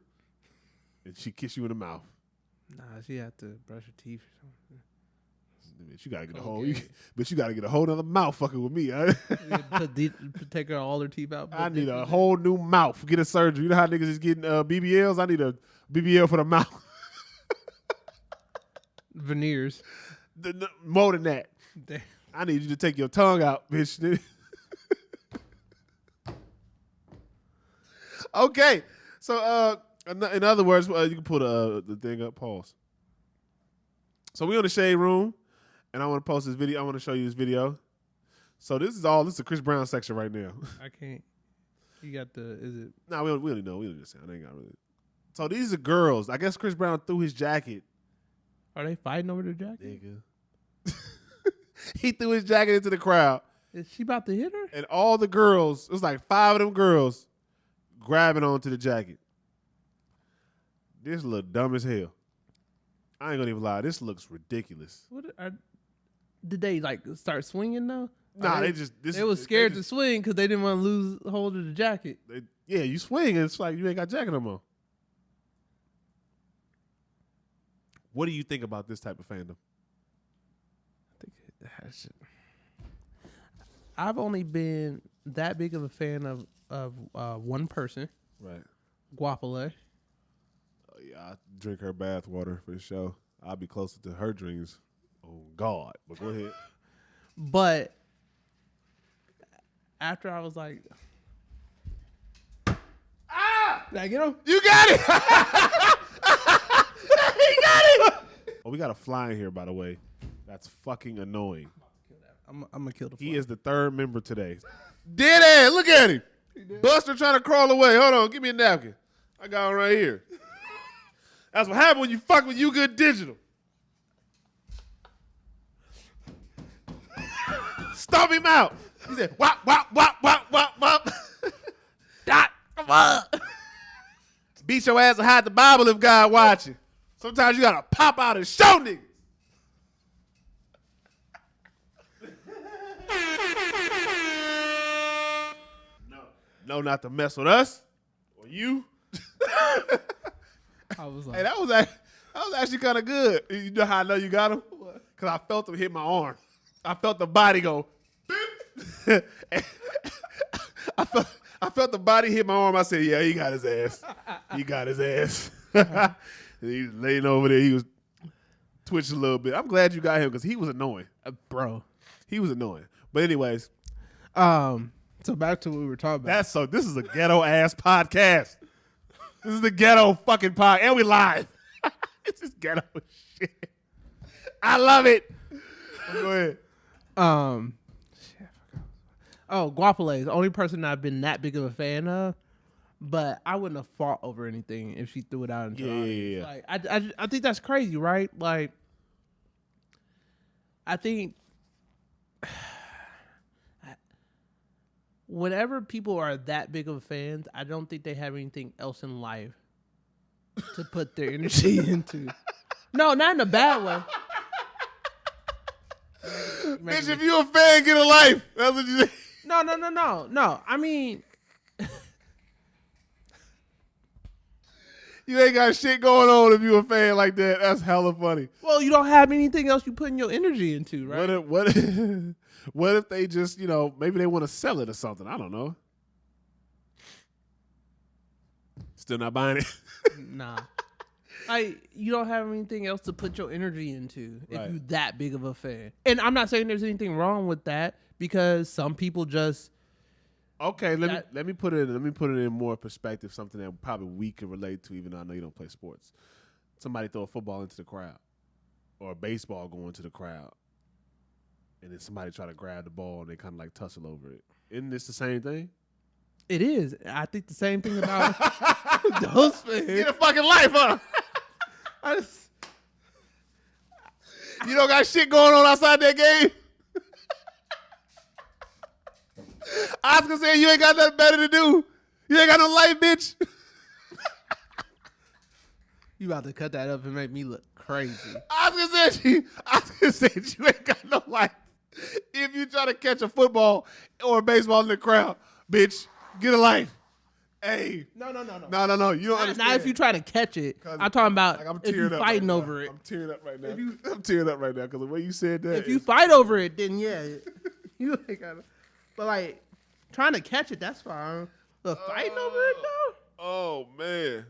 And she kissed you in the mouth. Nah, she had to brush her teeth or something. Bitch, you gotta get you gotta get a whole other mouth fucking with me. Huh? Take her all her teeth out. I need a whole new mouth. Get a surgery. You know how niggas is getting BBLs? I need a BBL for the mouth. Veneers. More than that. Damn. I need you to take your tongue out, bitch. Okay. So, in other words, you can put the thing up. Pause. So we on the shade room, and I want to post this video. I want to show you this video. So this is the Chris Brown section right now. I can't. You got is it? Nah, we don't know. We don't just sound. I ain't got really. So these are girls. I guess Chris Brown threw his jacket. Are they fighting over the jacket? Nigga. He threw his jacket into the crowd. Is she about to hit her? And all the girls, it was like 5 of them girls grabbing onto the jacket. This look dumb as hell. I ain't gonna even lie. This looks ridiculous. Did they like start swinging though? Nah, they was scared to swing because they didn't want to lose hold of the jacket. You swing and it's like you ain't got jacket no more. What do you think about this type of fandom? I've only been that big of a fan of one person, right? Guapole. Oh, yeah, I drink her bath water for the show. I'll be closer to her dreams. Oh God! But go ahead. But after I was like, did I get him? You got it. He got it. Oh, we got a fly in here, by the way. That's fucking annoying. I'm gonna kill the fly. He is the 3rd member today. Dead ass. Look at him. Buster trying to crawl away. Hold on. Give me a napkin. I got one right here. That's what happened when you fuck with You Good Digital. Stomp him out. He said, wop, wop, wop, wop, wop, wop. Dot, come on. Beat your ass and hide the Bible if God watching. Sometimes you gotta pop out and show niggas. No, not to mess with us or you. I was like, hey, that was actually kind of good. You know how I know you got him? Because I felt him hit my arm. I felt the body go. I I felt the body hit my arm. I said, yeah, he got his ass. He got his ass. And he was laying over there. He was twitching a little bit. I'm glad you got him because he was annoying. Bro. He was annoying. But anyways. So back to what we were talking about. This is a ghetto-ass podcast. This is the ghetto fucking podcast. And we live. It's just ghetto shit. I love it. Go ahead. Guapole is the only person I've been that big of a fan of, but I wouldn't have fought over anything if she threw it out into the audience. Yeah. Like, I think that's crazy, right? Like, I think whenever people are that big of fans, I don't think they have anything else in life to put their energy into. No, not in a bad way. Bitch, if you a fan, get a life. That's what you say. No. I mean, you ain't got shit going on if you a fan like that. That's hella funny. well, you don't have anything else you putting your energy into, right? What if they just, maybe they want to sell it or something? I don't know. Still not buying it. Nah. Like, you don't have anything else to put your energy into if Right. you that big of a fan. And I'm not saying there's anything wrong with that because some people just Okay, let me put it in more perspective, something that probably we can relate to, even though I know you don't play sports. Somebody throw a football into the crowd or a baseball go into the crowd, and then somebody try to grab the ball and they kind of like tussle over it. Isn't this the same thing? it is. I think the same thing about those fans. Get a fucking life, huh? You don't got shit going on outside that game? Oscar said you ain't got nothing better to do. You ain't got no life, bitch. You about to cut that up and make me look crazy. Oscar said you ain't got no life. If you try to catch a football or a baseball in the crowd, bitch, get a life. Hey. No. No. You don't understand. Not if you try to catch it. I'm talking about I'm if you tearing up fighting right over now. it. I'm tearing up right now. I'm tearing up right now because the way you said that. If you fight over it, then yeah. You ain't got to. But like, trying to catch it, that's fine. But fighting over it, though? Oh, man.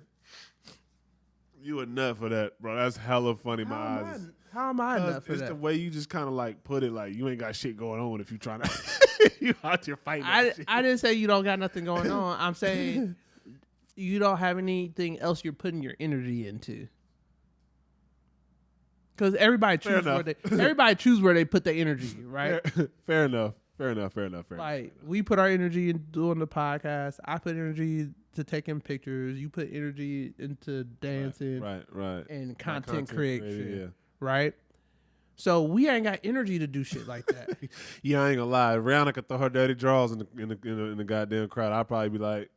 You a nut for that, bro. That's hella funny, my eyes. How am I enough for It's that? the way you just kind of like put it, like you ain't got shit going on if you trying to you out here fighting. I didn't say you don't got nothing going on. I'm saying you don't have anything else you're putting your energy into. Because everybody choose where they put their energy, right? Fair enough. Like we put our energy in doing the podcast. I put energy to taking pictures. You put energy into dancing, right, and content creation, yeah. right? So we ain't got energy to do shit like that. Yeah, I ain't gonna lie. If Rihanna could throw her dirty draws in the goddamn crowd, I'd probably be like,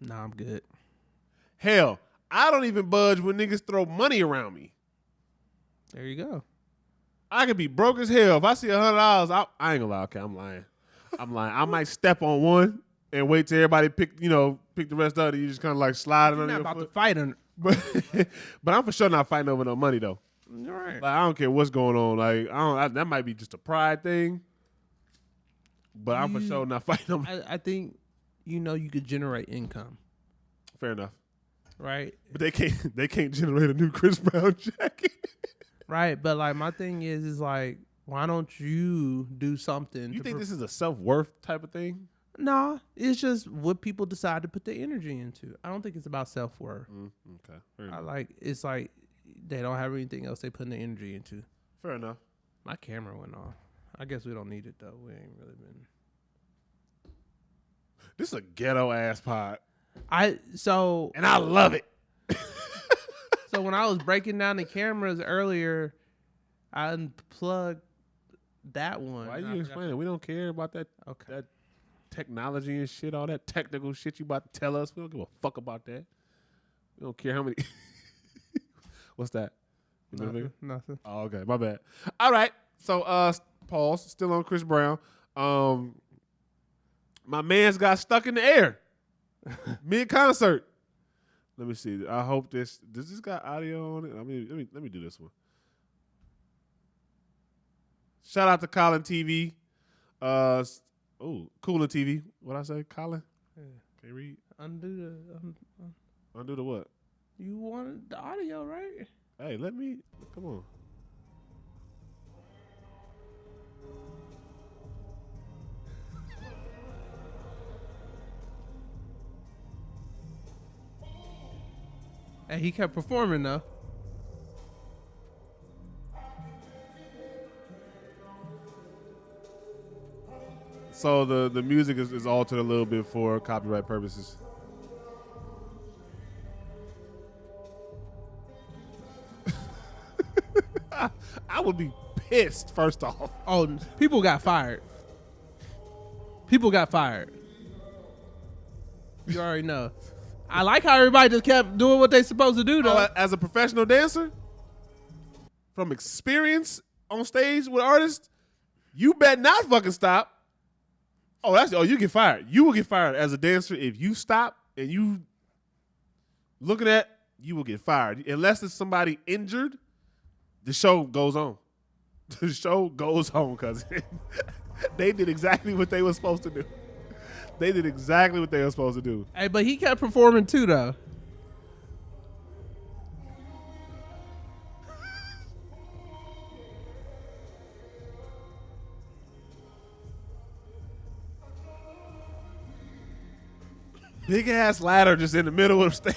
Nah, I'm good. hell, I don't even budge when niggas throw money around me. There you go. I could be broke as hell. If I see $100, I ain't gonna lie. Okay, I'm lying. I might step on one and wait till everybody pick the rest up. And you just kind of like slide it You're under not your about foot. to fight on. But I'm for sure not fighting over no money though. All right. Like I don't care what's going on. Like that might be just a pride thing. But I'm for sure not fighting over. I think you could generate income, Fair enough. right? But they can't generate a new Chris Brown jacket. Right, but like my thing is like, why don't you do something? You think this is a self-worth type of thing? Nah, it's just what people decide to put their energy into. I don't think it's about self-worth. Okay. Fair enough. It's like they don't have anything else they put their energy into. Fair enough. My camera went off. I guess we don't need it though. We ain't really been. This is a ghetto ass pod. And I love it. So when I was breaking down the cameras earlier, I unplugged that one. Why you explaining? We don't care about that. Okay. That technology and shit, all that technical shit you about to tell us. We don't give a fuck about that. We don't care how many. What's that? Nothing. Oh, okay. My bad. All right. So, pause. Still on Chris Brown. My man's got stuck in the air mid-concert. Let me see. I hope does this got audio on it? I mean, let me do this one. Shout out to Colin TV. Coolin TV. What I say, Colin? Can you read? Undo Undo the what? you wanted the audio, right? Hey, let me. Come on. And he kept performing though. So the music is altered a little bit for copyright purposes. I would be pissed, first off. Oh, people got fired. People got fired. You already know. I like how everybody just kept doing what they supposed to do, though. Oh, as a professional dancer, from experience on stage with artists, you better not fucking stop. You get fired. You will get fired as a dancer if you stop and you looking at, you will get fired. Unless there's somebody injured, the show goes on. The show goes on, because they did exactly what they were supposed to do. They did exactly what they were supposed to do. Hey, but he kept performing too, though. Big ass ladder just in the middle of the stage.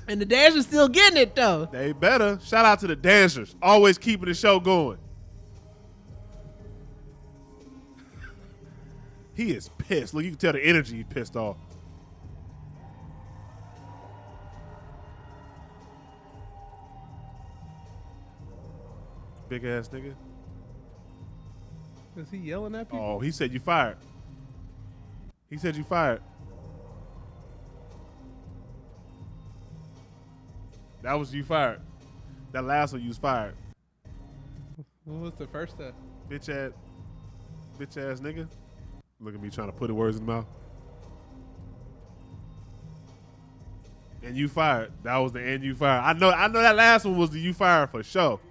And the dancers still getting it, though. They better. Shout out to the dancers. Always keeping the show going. He is pissed. Look, you can tell the energy he's pissed off. Big ass nigga. Is he yelling at people? Oh, he said you fired. He said you fired. That was you fired. That last one you was fired. What was the first step? Bitch ass nigga. Look at me trying to put the words in the mouth. And you fired. That was the and you fired. I know that last one was the you fired for sure.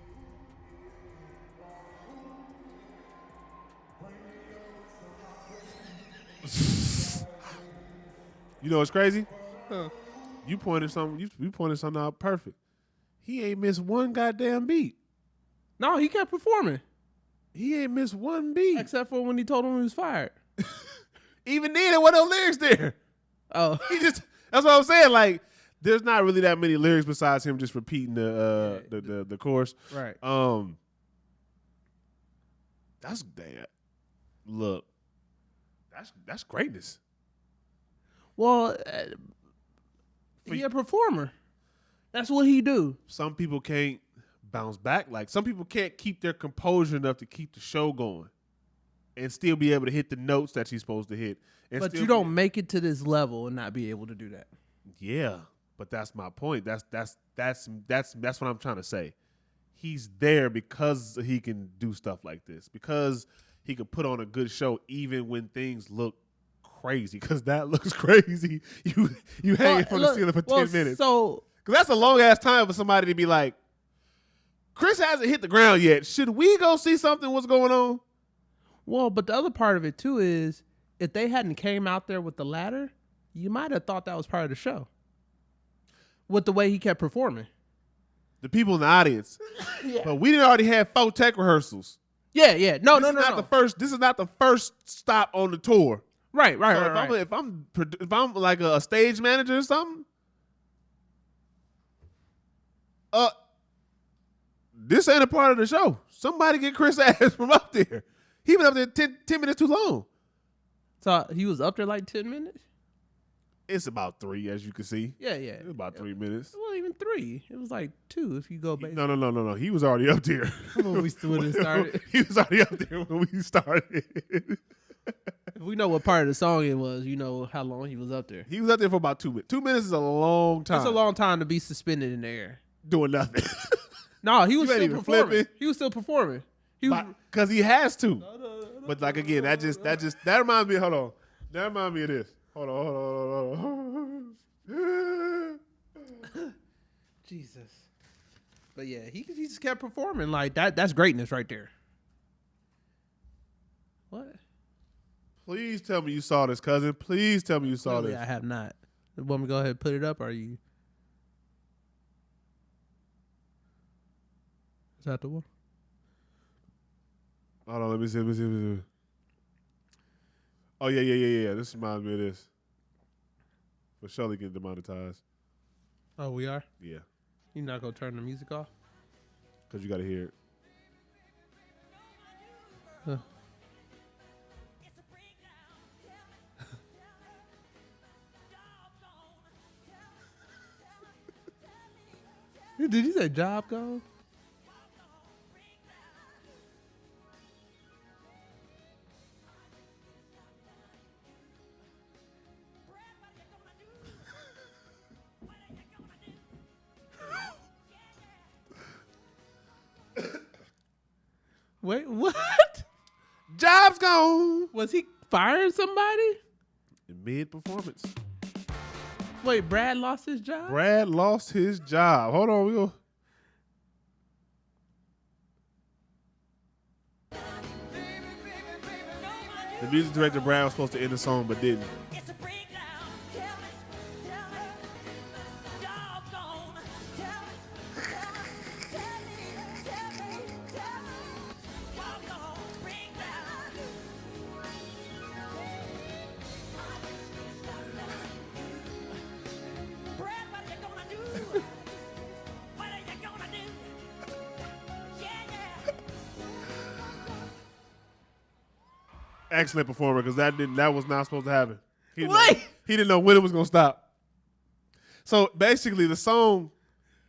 You know what's crazy? Huh. You pointed something out perfect. He ain't missed one goddamn beat. No, he kept performing. He ain't missed one beat. Except for when he told him he was fired. Even then, there wasn't no lyrics there. Oh. That's what I'm saying. Like, there's not really that many lyrics besides him just repeating the chorus. Right. That's that. Look, that's greatness. Well, he a performer. That's what he do. Some people can't bounce back. Like, some people can't keep their composure enough to keep the show going and still be able to hit the notes that she's supposed to hit. But you don't make it to this level and not be able to do that. Yeah, but that's my point. That's what I'm trying to say. He's there because he can do stuff like this, because he can put on a good show even when things look crazy, because that looks crazy. You hanging from the ceiling for 10 minutes. So, because that's a long ass time for somebody to be like, Chris hasn't hit the ground yet. Should we go see something? What's going on? well, but the other part of it too is if they hadn't came out there with the ladder, you might have thought that was part of the show. With the way he kept performing. The people in the audience. Yeah. But we didn't already have 4 tech rehearsals. No. This is not the first stop on the tour. Right. So if I'm like a stage manager or something, this ain't a part of the show. Somebody get Chris ass from up there. He been up there 10 minutes too long. So he was up there like 10 minutes? It's about 3, as you can see. Yeah. It's about 3 minutes. It wasn't even 3. It was like 2 if you go back. No. He was already up there. When it started. He was already up there when we started. If we know what part of the song it was, you know how long he was up there. He was up there for about 2 minutes. 2 minutes is a long time. That's a long time to be suspended in the air. Doing nothing. No, he was You ain't still even performing. flipping. He was still performing. Because he has to. But like again, that reminds me. Hold on. That reminds me of this. Hold on. Jesus. But yeah, he just kept performing like that. That's greatness right there. What? Please tell me you saw this, cousin. Please tell me you saw Clearly, this. I have not. Want me to go ahead and put it up? Or are you? Is that the one? Hold on, let me see. Oh, yeah. This reminds me of this. For surely getting demonetized. Oh, we are? Yeah. You're not going to turn the music off? Because you got to hear it. Huh. Did you say job gone? Wait, what? Job's gone. Was he firing somebody? In mid-performance. Wait, Brad lost his job? Brad lost his job. Hold on, we go. The music director Brad was supposed to end the song, but didn't. Excellent performer, because that was not supposed to happen. He didn't know when it was gonna stop. So basically, the song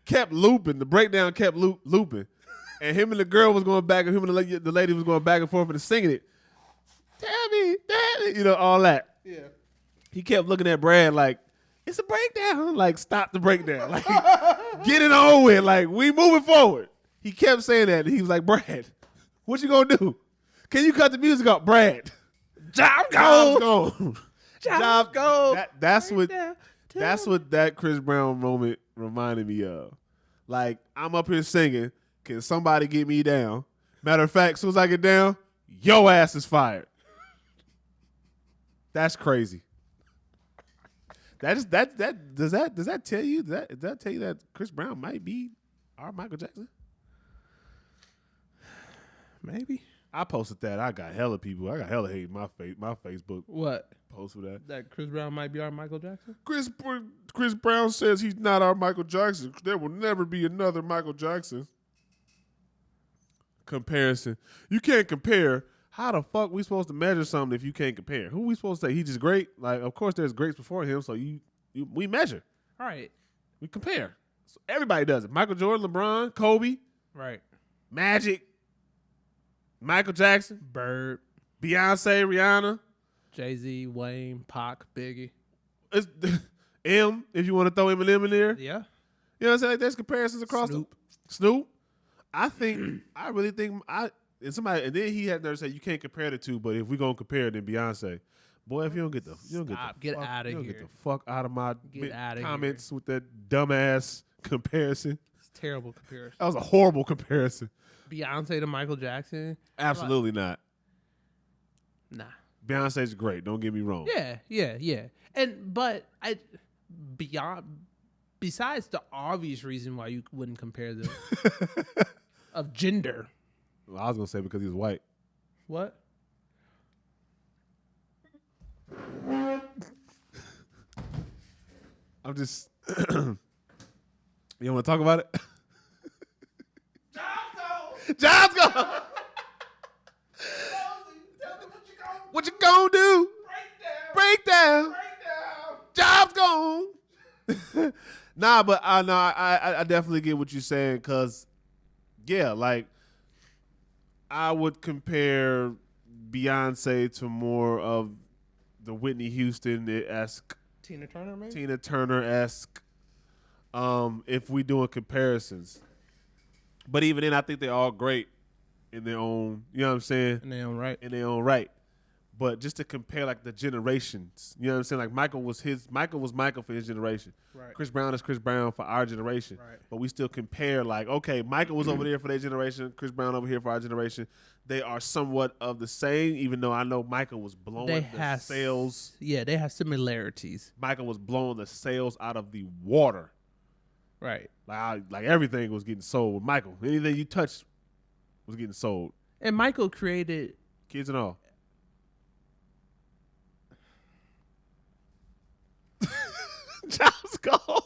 kept looping. The breakdown kept looping, and him and the girl was going back, and him and the lady was going back and forth and singing it. Tell me, all that. Yeah. He kept looking at Brad like, it's a breakdown. Like, stop the breakdown. Like, get it on with. Like, we moving forward. He kept saying that. And he was like, Brad, what you gonna do? Can you cut the music off, Brad? Job Job's gone. gone. Job gone. That's what that Chris Brown moment reminded me of. Like, I'm up here singing. Can somebody get me down? Matter of fact, as soon as I get down, your ass is fired. That's crazy. Does that tell you that Chris Brown might be our Michael Jackson? Maybe. I posted that. I got hella people. I got hella hate in my Facebook What? post for that. That Chris Brown might be our Michael Jackson? Chris Brown says he's not our Michael Jackson. There will never be another Michael Jackson. Comparison. You can't compare. How the fuck we supposed to measure something if you can't compare? Who we supposed to say? He's just great? Like, of course there's greats before him, so we measure. All right. We compare. So everybody does it. Michael Jordan, LeBron, Kobe, Right. Magic, Michael Jackson, Bird, Beyonce, Rihanna. Jay-Z, Wayne, Pac, Biggie. It's M, if you want to throw Eminem in there. Yeah. You know what I'm saying? Like, there's comparisons across Snoop. Snoop. I really think and then he had there say you can't compare the two, but if we gonna compare, then Beyonce. Boy, if you don't get the fuck out of my comments with that dumbass comparison. It's a terrible comparison. That was a horrible comparison. Beyonce to Michael Jackson? Absolutely not. Nah. Beyonce's great. Don't get me wrong. Yeah. Besides the obvious reason why you wouldn't compare them of gender. Well, I was gonna say because he was white. What? I'm just. You want to talk about it? Jobs go. What you gonna do? Breakdown. Jobs gone. Nah, but I definitely get what you're saying, because, yeah, like, I would compare Beyonce to more of the Whitney Houston-esque, Tina Turner, maybe? Tina Turner-esque, if we doing comparisons. But even then, I think they're all great in their own, you know what I'm saying? In their own right. In their own right. But just to compare like the generations, you know what I'm saying? Like Michael was Michael for his generation. Right. Chris Brown is Chris Brown for our generation. Right. But we still compare like, okay, Michael was over there for their generation, Chris Brown over here for our generation. They are somewhat of the same, even though I know Michael was blowing the sales. Yeah, they have similarities. Michael was blowing the sales out of the water. Right. Like everything was getting sold with Michael. Anything you touched was getting sold. And Michael created kids and all. Jobs gone.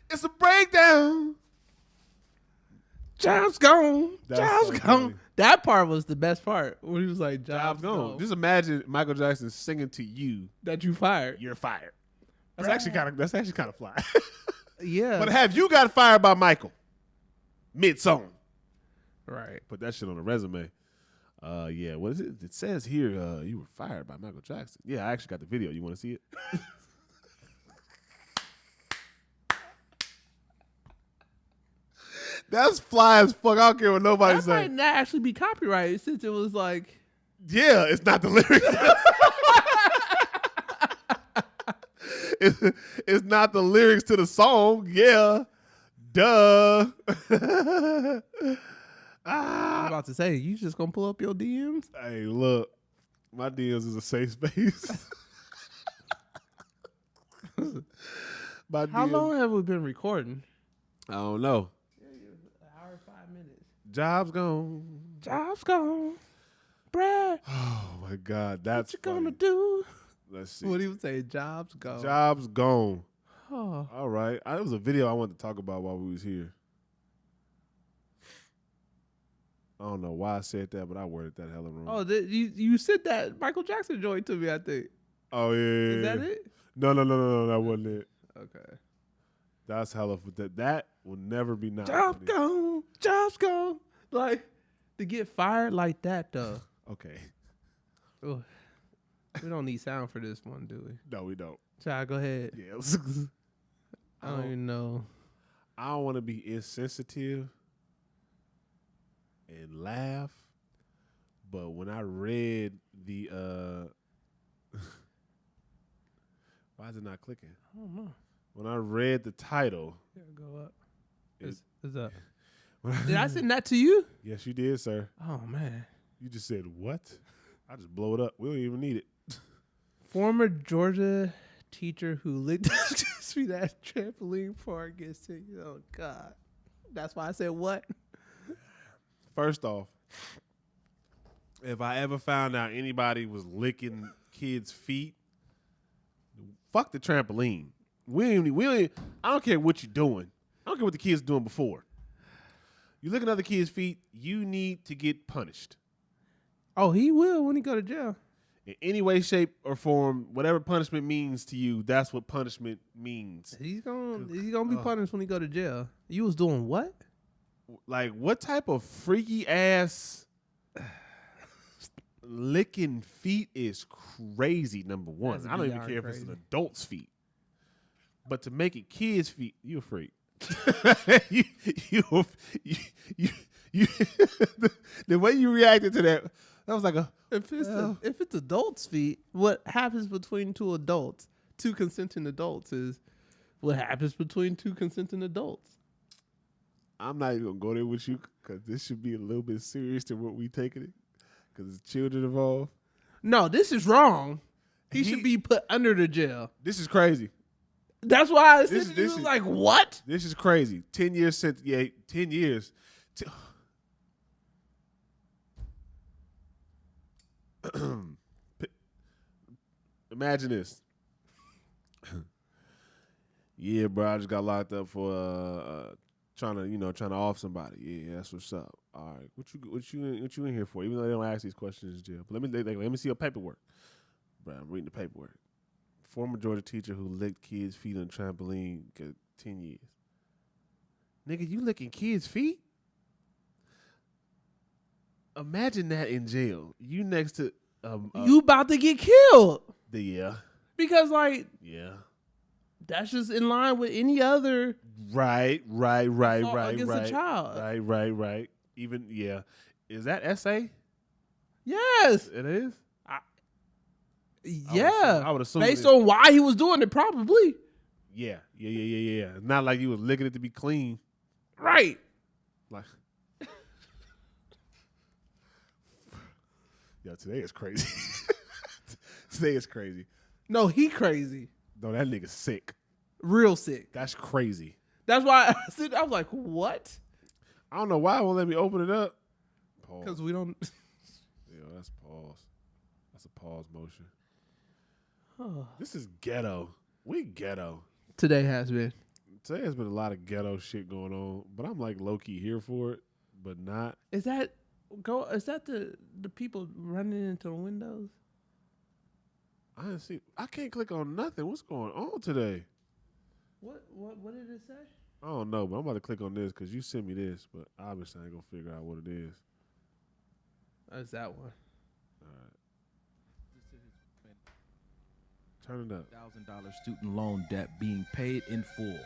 It's a breakdown. Jobs gone. That's Jobs so gone. funny. That part was the best part when he was like, "Jobs gone." Just imagine Michael Jackson singing to you That you fired. You're fired. That's actually kind of fly. Yeah. But have you got fired by Michael mid-song? Right. Put that shit on a resume. Yeah. What is it? It says here you were fired by Michael Jackson. Yeah, I actually got the video. You want to see it? That's fly as fuck. I don't care what nobody say. That might not actually be copyrighted since it was like. Yeah, it's not the lyrics. It's not the lyrics to the song. Yeah. Duh. I'm about to say, you just gonna pull up your DMs? Hey, look. My DMs is a safe space. How long have we been recording? I don't know. An hour and 5 minutes. Jobs gone. Jobs gone. Brad. Oh my God, that's what you gonna funny. do? Let's see. What do you say? Jobs gone. Jobs gone. Oh. All right. There was a video I wanted to talk about while we was here. I don't know why I said that, but I worded that hella wrong. Oh, you said that Michael Jackson joint to me, I think. Oh yeah. Is that it? No, that wasn't it. Okay. That's hella. That will never be not. Jobs gone. Jobs gone. Like, to get fired like that, though. Okay. Ugh. We don't need sound for this one, do we? No, we don't. Child, go ahead. Yeah. I don't even know. I don't want to be insensitive and laugh, but when I read the why is it not clicking? I don't know. When I read the title, Here, go up. It's up. Did I send that to you? Yes, you did, sir. Oh, man. You just said what? I just blow it up. We don't even need it. Former Georgia teacher who licked his feet at trampoline park gets to, oh, God. That's why I said what? First off, if I ever found out anybody was licking kids' feet, fuck the trampoline. I don't care what you're doing. I don't care what the kids doing before. You look at other kids' feet, you need to get punished. Oh, he will when he go to jail. In any way, shape, or form, whatever punishment means to you, that's what punishment means. He's gonna be punished when he go to jail. You was doing what? Like, what type of freaky ass licking feet is crazy, number one. I don't even care if it's an adult's feet. But to make it kids' feet, you a freak. The way you reacted to that was like if it's adults' feet, what happens between two adults, two consenting adults, is what happens between two consenting adults. I'm not even gonna go there with you because this should be a little bit serious than what we taking it because it's children involved. No, this is wrong. He should be put under the jail. This is crazy. That's why I said this is like, what? This is crazy. 10 years since, 10 years. Imagine this. Yeah, bro, I just got locked up for trying to off somebody. Yeah, that's what's up. All right, what you in here for? Even though they don't ask these questions in jail, but let me see your paperwork. Bro, I'm reading the paperwork. Former Georgia teacher who licked kids' feet on a trampoline got 10 years. Nigga, you licking kids' feet? Imagine that in jail. You next to you about to get killed. Yeah. Because like Yeah. that's just in line with any other Right. assault against a child. Right. Even is that essay? Yes. It is. Yeah. I would assume based on why he was doing it, probably. Yeah. Not like you was licking it to be clean. Right. Like, yo, today is crazy. Today is crazy. No, he crazy. No, that nigga's sick. Real sick. That's crazy. That's why I was like, what? I don't know why it won't let me open it up. Because we don't. Yeah, that's pause. That's a pause motion. This is ghetto. We ghetto. Today has been. Today has been a lot of ghetto shit going on, but I'm like low key here for it, but not. Is that the people running into the windows? I didn't see. I can't click on nothing. What's going on today? What did it say? I don't know, but I'm about to click on this because you sent me this, but obviously I ain't gonna figure out what it is. That's that one. All right. Turn it up. $1,000 student loan debt being paid in full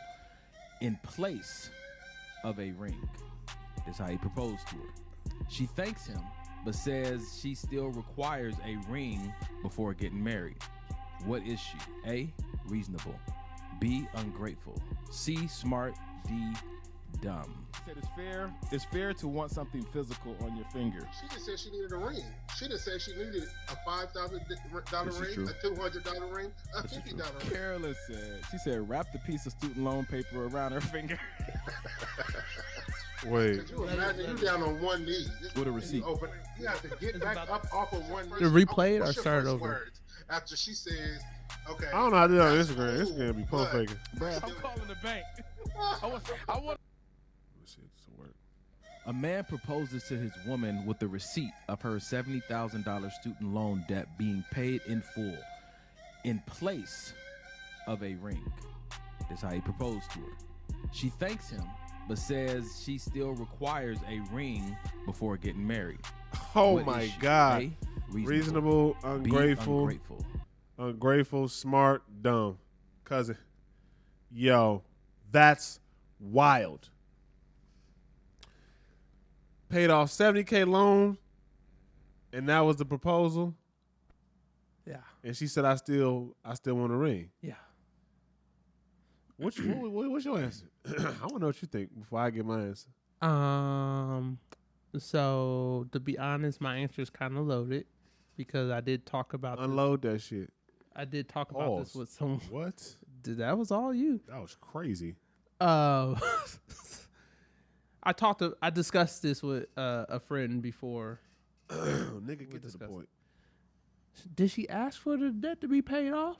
in place of a ring. That's how he proposed to her. She thanks him, but says she still requires a ring before getting married. What is she? A, reasonable. B, ungrateful. C, smart. D, dumb. Said it's fair to want something physical on your finger. She just said she needed a ring. She just said she needed a $5,000 ring, true. a $200 ring, a $50 ring. Carolyn she said wrap the piece of student loan paper around her finger. Wait. Could you imagine you down on one knee With a receipt. You have to get back up off of one knee. To replay it or What's your start first over? words after she says, okay. I don't know how to do that on that's Instagram. cool, Instagram be pump but- faking. Bruh, I'm calling the bank. I want This shit's some work. A man proposes to his woman with the receipt of her $70,000 student loan debt being paid in full in place of a ring. That's how he proposed to her. She thanks him, but says she still requires a ring before getting married. Oh What my is she? God. A, Reasonable, B, ungrateful, ungrateful, smart, dumb. Cousin. Yo, that's wild. Paid off $70K loan, and that was the proposal. Yeah. And she said, I still want a ring. Yeah. What's your answer? I want to know what you think before I get my answer. So to be honest, my answer is kind of loaded because I did talk about Unload that shit. I did talk about this Pause. with someone. What? That was all you. That was crazy. I discussed this with a friend before. Nigga, get to the discuss point. Did she ask for the debt to be paid off?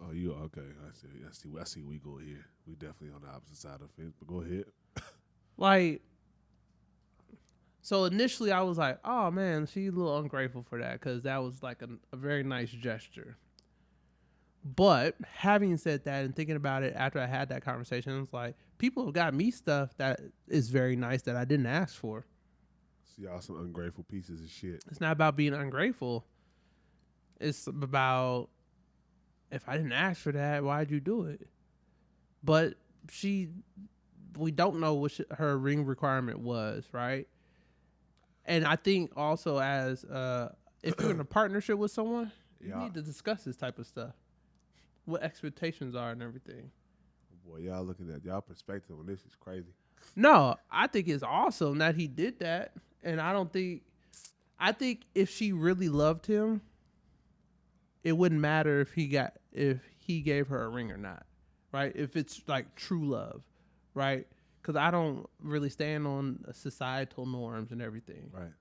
Oh, you okay? I see. We go here. We definitely on the opposite side of the fence. But go ahead. Like, so initially I was like, oh man, she's a little ungrateful for that because that was like a very nice gesture. But having said that and thinking about it after I had that conversation, I was like, people have got me stuff that is very nice that I didn't ask for. See y'all some ungrateful pieces of shit. It's not about being ungrateful. It's about, if I didn't ask for that, why'd you do it? But we don't know what her ring requirement was, right? And I think also as if you're in a partnership with someone, you need to discuss this type of stuff. What expectations are and everything. Boy, y'all looking at y'all perspective on this is crazy. No, I think it's awesome that he did that. And I think if she really loved him, it wouldn't matter if he gave her a ring or not, right? If it's like true love, right? Because I don't really stand on societal norms and everything. Right.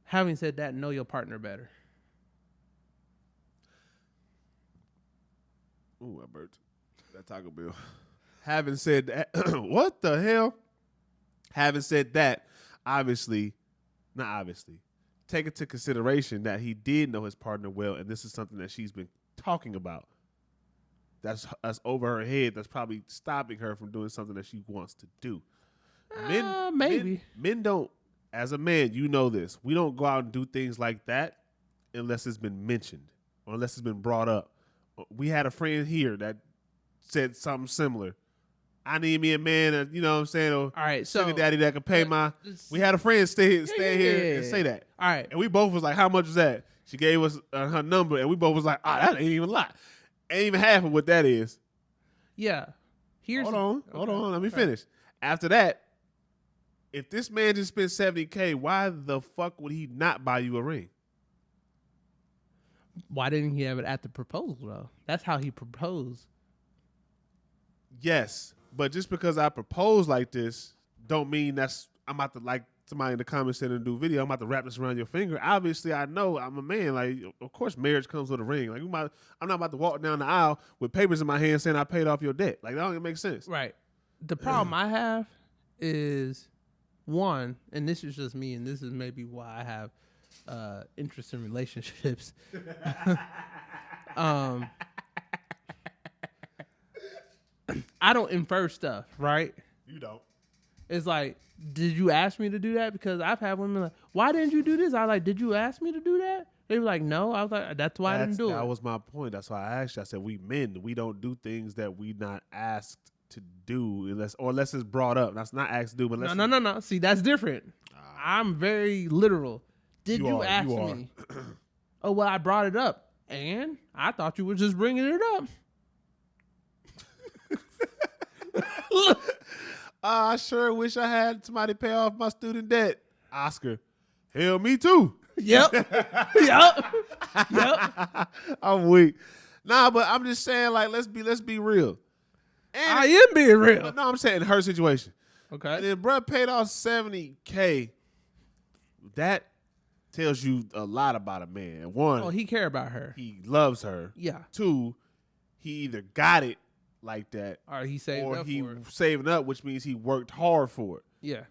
Having said that, know your partner better. Ooh, I burnt that Taco Bell. Having said that, what the hell? Having said that, take into consideration that he did know his partner well, and this is something that she's been talking about. That's over her head. That's probably stopping her from doing something that she wants to do. Maybe. Men don't, as a man, you know this. We don't go out and do things like that unless it's been mentioned or unless it's been brought up we had a friend here that said something similar. I need me a man, you know what I'm saying? Or All right, so sugar daddy that could pay my. We had a friend stay here and say that. All right, And we both was like, how much was that? She gave us her number, and we both was like, that ain't even a lot. Ain't even half of what that is. yeah. Hold on. Let me finish. After that, if this man just spent $70K, why the fuck would he not buy you a ring? Why didn't he have it at the proposal though? That's how he proposed. Yes, but just because I propose like this, don't mean I'm about to like somebody in the comments saying and do video. I'm about to wrap this around your finger. Obviously, I know I'm a man. Like, of course, marriage comes with a ring. Like, I'm not about to walk down the aisle with papers in my hand saying I paid off your debt. Like, that don't even make sense. Right. The problem I have is one, and this is just me, and this is maybe why I have interest in relationships. I don't infer stuff, right? You don't. It's like, did you ask me to do that? Because I've had women like, why didn't you do this? I was like, did you ask me to do that? They were like, no. I was like, that's why I didn't do it. That was my point. That's why I asked you. I said, we men, we don't do things that we not asked to do unless it's brought up. That's not asked to do. But No. See, that's different. I'm very literal. Did you ask me? Oh, well, I brought it up. And I thought you were just bringing it up. I sure wish I had somebody pay off my student debt. Oscar. Hell, me too. Yep. Yep. I'm weak. Nah, but I'm just saying, like, let's be real. And I am being real. No, I'm saying her situation. Okay. And then bruh paid off $70K. That tells you a lot about a man. One, Oh, he care about her. he loves her. Yeah. Two, he either got it like that, Or he saved or up he for it. saving up, which means he worked hard for it. Yeah.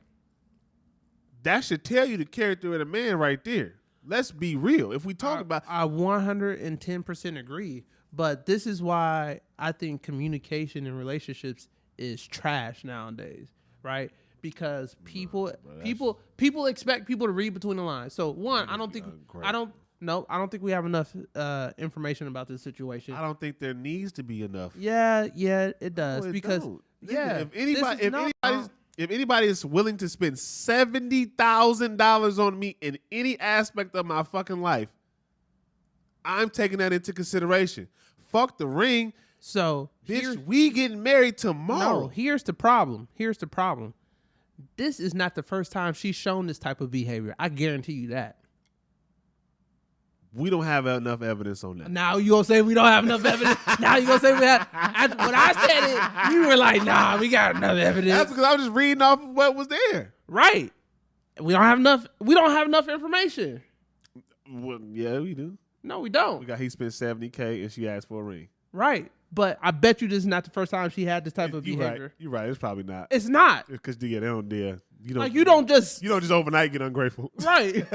That should tell you the character of the man right there. Let's be real. If we talk about, I 110% agree. But this is why I think communication in relationships is trash nowadays, right? Because people expect people to read between the lines. So one, I don't think we have enough information about this situation. I don't think there needs to be enough. Yeah, it does. No, it because don't. yeah, if anybody is willing to spend $70,000 on me in any aspect of my fucking life, I'm taking that into consideration. Fuck the ring. So Bitch, we getting married tomorrow. No, here's the problem. This is not the first time she's shown this type of behavior. I guarantee you that. We don't have enough evidence on that. Now you gonna say we don't have enough evidence? Now you gonna say we have? When I said it, you were like, "Nah, we got enough evidence." That's because I was just reading off of what was there. Right. We don't have enough. We don't have enough information. Well, yeah, we do. No, we don't. He spent $70K and she asked for a ring. Right. But I bet you this is not the first time she had this type of behavior. You're right. It's probably not. It's not. Because they don't dare. You don't just overnight get ungrateful. Right.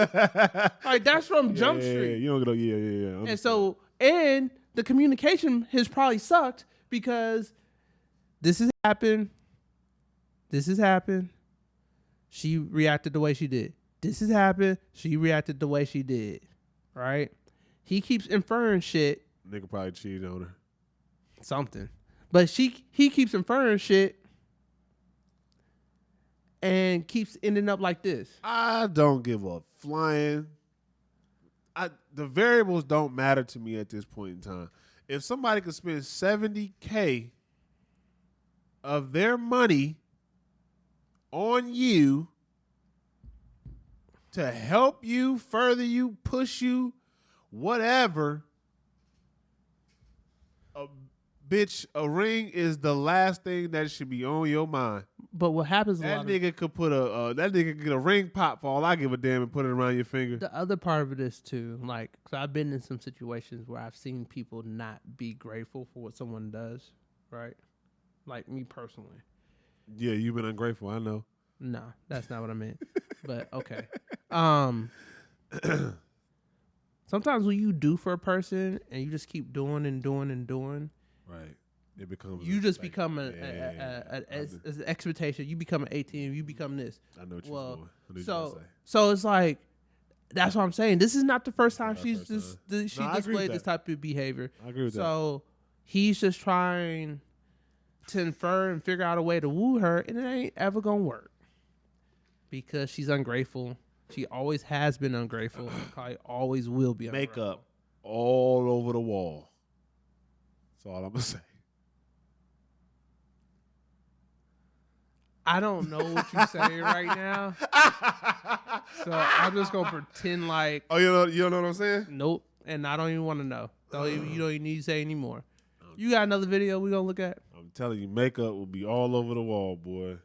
Like that's from Jump Street. Yeah, you don't get yeah. And so, and the communication has probably sucked because this has happened. She reacted the way she did. This has happened. She reacted the way she did. Right? He keeps inferring shit. Nigga probably cheated on her. Something. But he keeps inferring shit and keeps ending up like this. I don't give a flying. The variables don't matter to me at this point in time. If somebody could spend $70K of their money on you to help you, further you, push you, whatever, a ring is the last thing that should be on your mind. But what happens? That nigga could put a ring pop for all I give a damn and put it around your finger. The other part of it is too, like, cause I've been in some situations where I've seen people not be grateful for what someone does, right? Like me personally. Yeah, you've been ungrateful. I know. No, that's not what I meant. But okay. Sometimes when you do for a person and you just keep doing and doing and doing, right? It becomes you just become an expectation. You become an 18. You become this. I know what you're going. So it's like That's what I'm saying. This is not the first time Not she's first she No, I agree with displayed this that. type of behavior. I agree with that. So he's just trying to infer and figure out a way to woo her, and it ain't ever gonna work because she's ungrateful. She always has been ungrateful, and probably always will be. Makeup all over the wall. That's all I'm gonna say. I don't know what you're saying right now, so I'm just gonna pretend like Oh, you don't know what I'm saying? nope, and I don't even want to know. You don't even need to say anymore. You got another video we gonna look at? I'm telling you, makeup will be all over the wall, boy.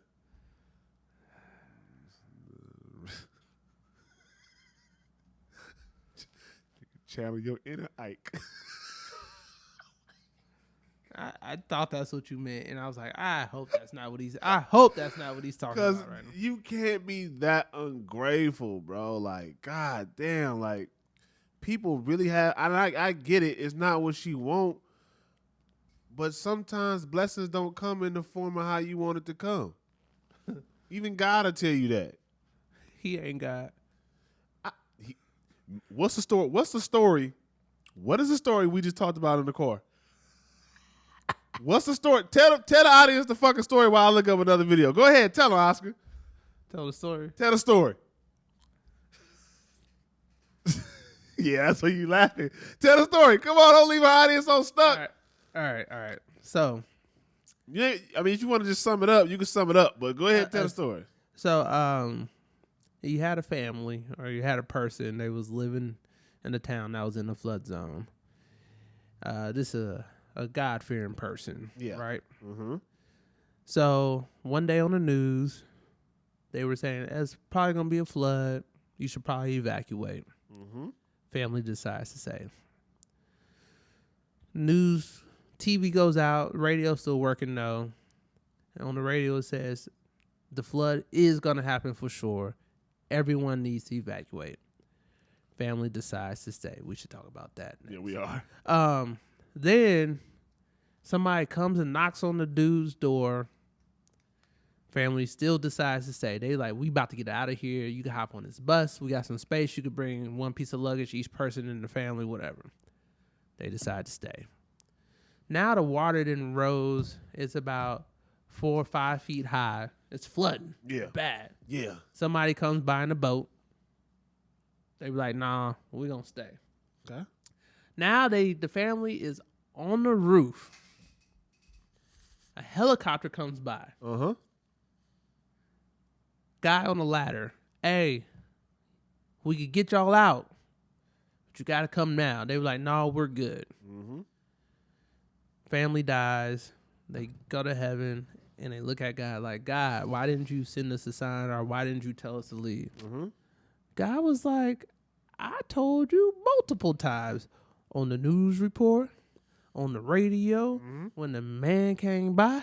Channel your inner Ike. I thought that's what you meant, and I was like, I hope that's not what he's talking Because about right now. you can't be that ungrateful, bro. Like, god damn, like people really have. I get it. It's not what she want, but sometimes blessings don't come in the form of how you want it to come. Even God will tell you that. He ain't got. What's the story? What's the story? What is the story we just talked about in the car? What's the story? Tell the audience the fucking story while I look up another video. Go ahead, tell them, Oscar. Tell the story. Tell the story. Yeah, that's why you laughing. Tell the story. Come on, don't leave our audience so stuck. All right. So, If you want to just sum it up, you can sum it up. But go ahead and tell the story. you had a family or you had a person. They was living in a town that was in a flood zone. This is a God-fearing person, right? Mm-hmm. So one day on the news, they were saying it's probably gonna be a flood. You should probably evacuate. Mm-hmm. Family decides to say. News, TV goes out, radio still working though. And on the radio it says the flood is gonna happen for sure. Everyone needs to evacuate. Family decides to stay. We should talk about that next. Yeah, we are. Then somebody comes and knocks on the dude's door. Family still decides to stay. They like, we about to get out of here. You can hop on this bus. We got some space. You could bring one piece of luggage, each person in the family, whatever. They decide to stay. Now the water then rose. It's about 4 or 5 feet high. It's flooding. Yeah. Bad. Yeah. Somebody comes by in a boat. They be like, nah, we gonna stay. Okay. Now the family is on the roof. A helicopter comes by. Uh-huh. Guy on the ladder. Hey, we could get y'all out, but you gotta come now. They were like, no, we're good. Mm-hmm. Family dies. They go to heaven and they look at God like, God, why didn't you send us a sign, or why didn't you tell us to leave? Mm-hmm. God was like, I told you multiple times on the news report, on the radio, when the man came by,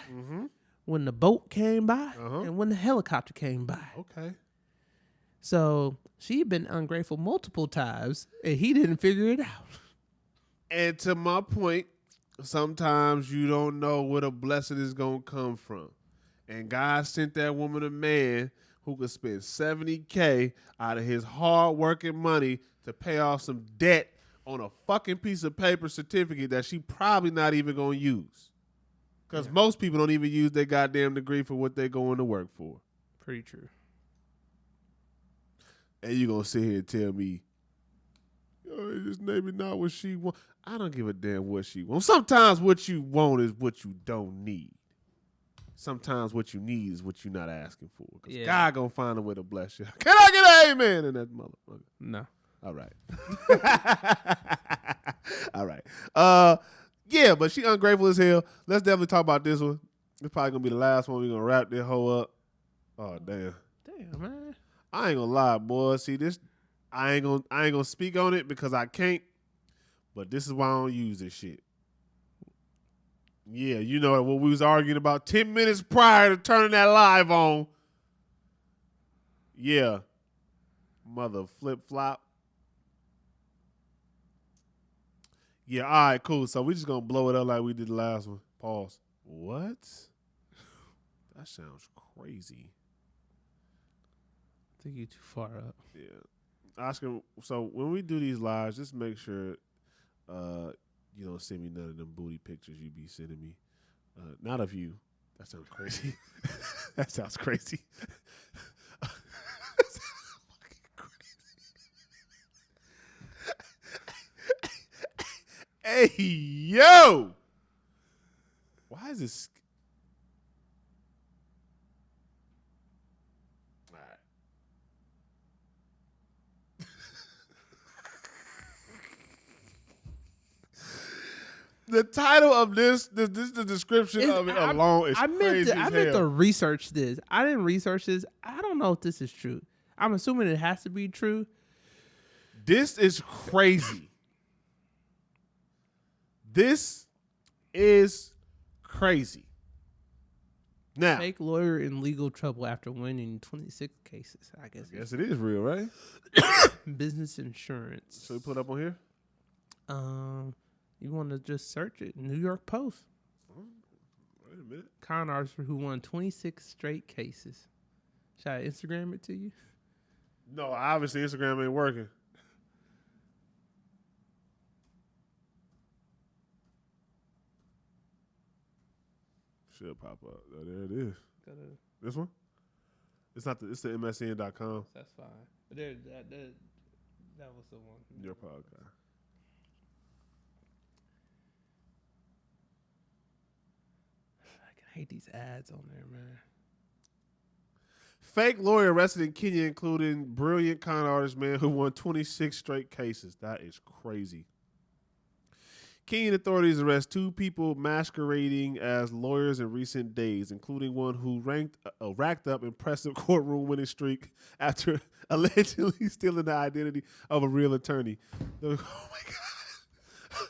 when the boat came by, and when the helicopter came by. Okay. So she'd been ungrateful multiple times, and he didn't figure it out. And to my point, sometimes you don't know where the blessing is going to come from. And God sent that woman a man who could spend $70K out of his hard-working money to pay off some debt on a fucking piece of paper certificate that she probably not even going to use. Because most people don't even use their goddamn degree for what they're going to work for. Pretty true. And you going to sit here and tell me, oh, it's maybe not what she wants. I don't give a damn what she wants. Sometimes what you want is what you don't need. Sometimes what you need is what you're not asking for. Because God going to find a way to bless you. Can I get an amen in that motherfucker? No. All right. All right. Yeah, but she ungrateful as hell. Let's definitely talk about this one. It's probably going to be the last one. We're going to wrap this hoe up. Oh, damn. Damn, man. I ain't gonna lie, boy. See this, I ain't gonna speak on it because I can't. But this is why I don't use this shit. Yeah, you know what we was arguing about 10 minutes prior to turning that live on. Yeah, mother flip flop. Yeah, all right, cool. So we just gonna blow it up like we did the last one. Pause. What? That sounds crazy. I think you're too far up. Yeah. Oscar, so when we do these lives, just make sure you don't send me none of them booty pictures you be sending me. Not of you. That sounds crazy. That sounds crazy. That sounds fucking crazy. Hey, yo! Why is this? All right. The title of this the description of it alone is crazy I as meant to hell. research this. I didn't research this. I don't know if this is true. I'm assuming it has to be true. This is crazy. This is crazy. Now, Fake lawyer in legal trouble after winning 26 cases. I guess. yes, it is real, right? Business insurance. So we put it up on here. You want to just search it? New York Post. Wait a minute. Con artist who won 26 straight cases. Should I Instagram it to you? No, obviously Instagram ain't working. Should pop up. Oh, there it is. This one? It's not the. It's the MSN.com. That's fine. But there, that was the one. Your podcast. I hate these ads on there, man. Fake lawyer arrested in Kenya, including brilliant con artist man who won 26 straight cases. That is crazy. Kenyan authorities arrest 2 people masquerading as lawyers in recent days, including one who racked up impressive courtroom winning streak after allegedly stealing the identity of a real attorney. Oh my God.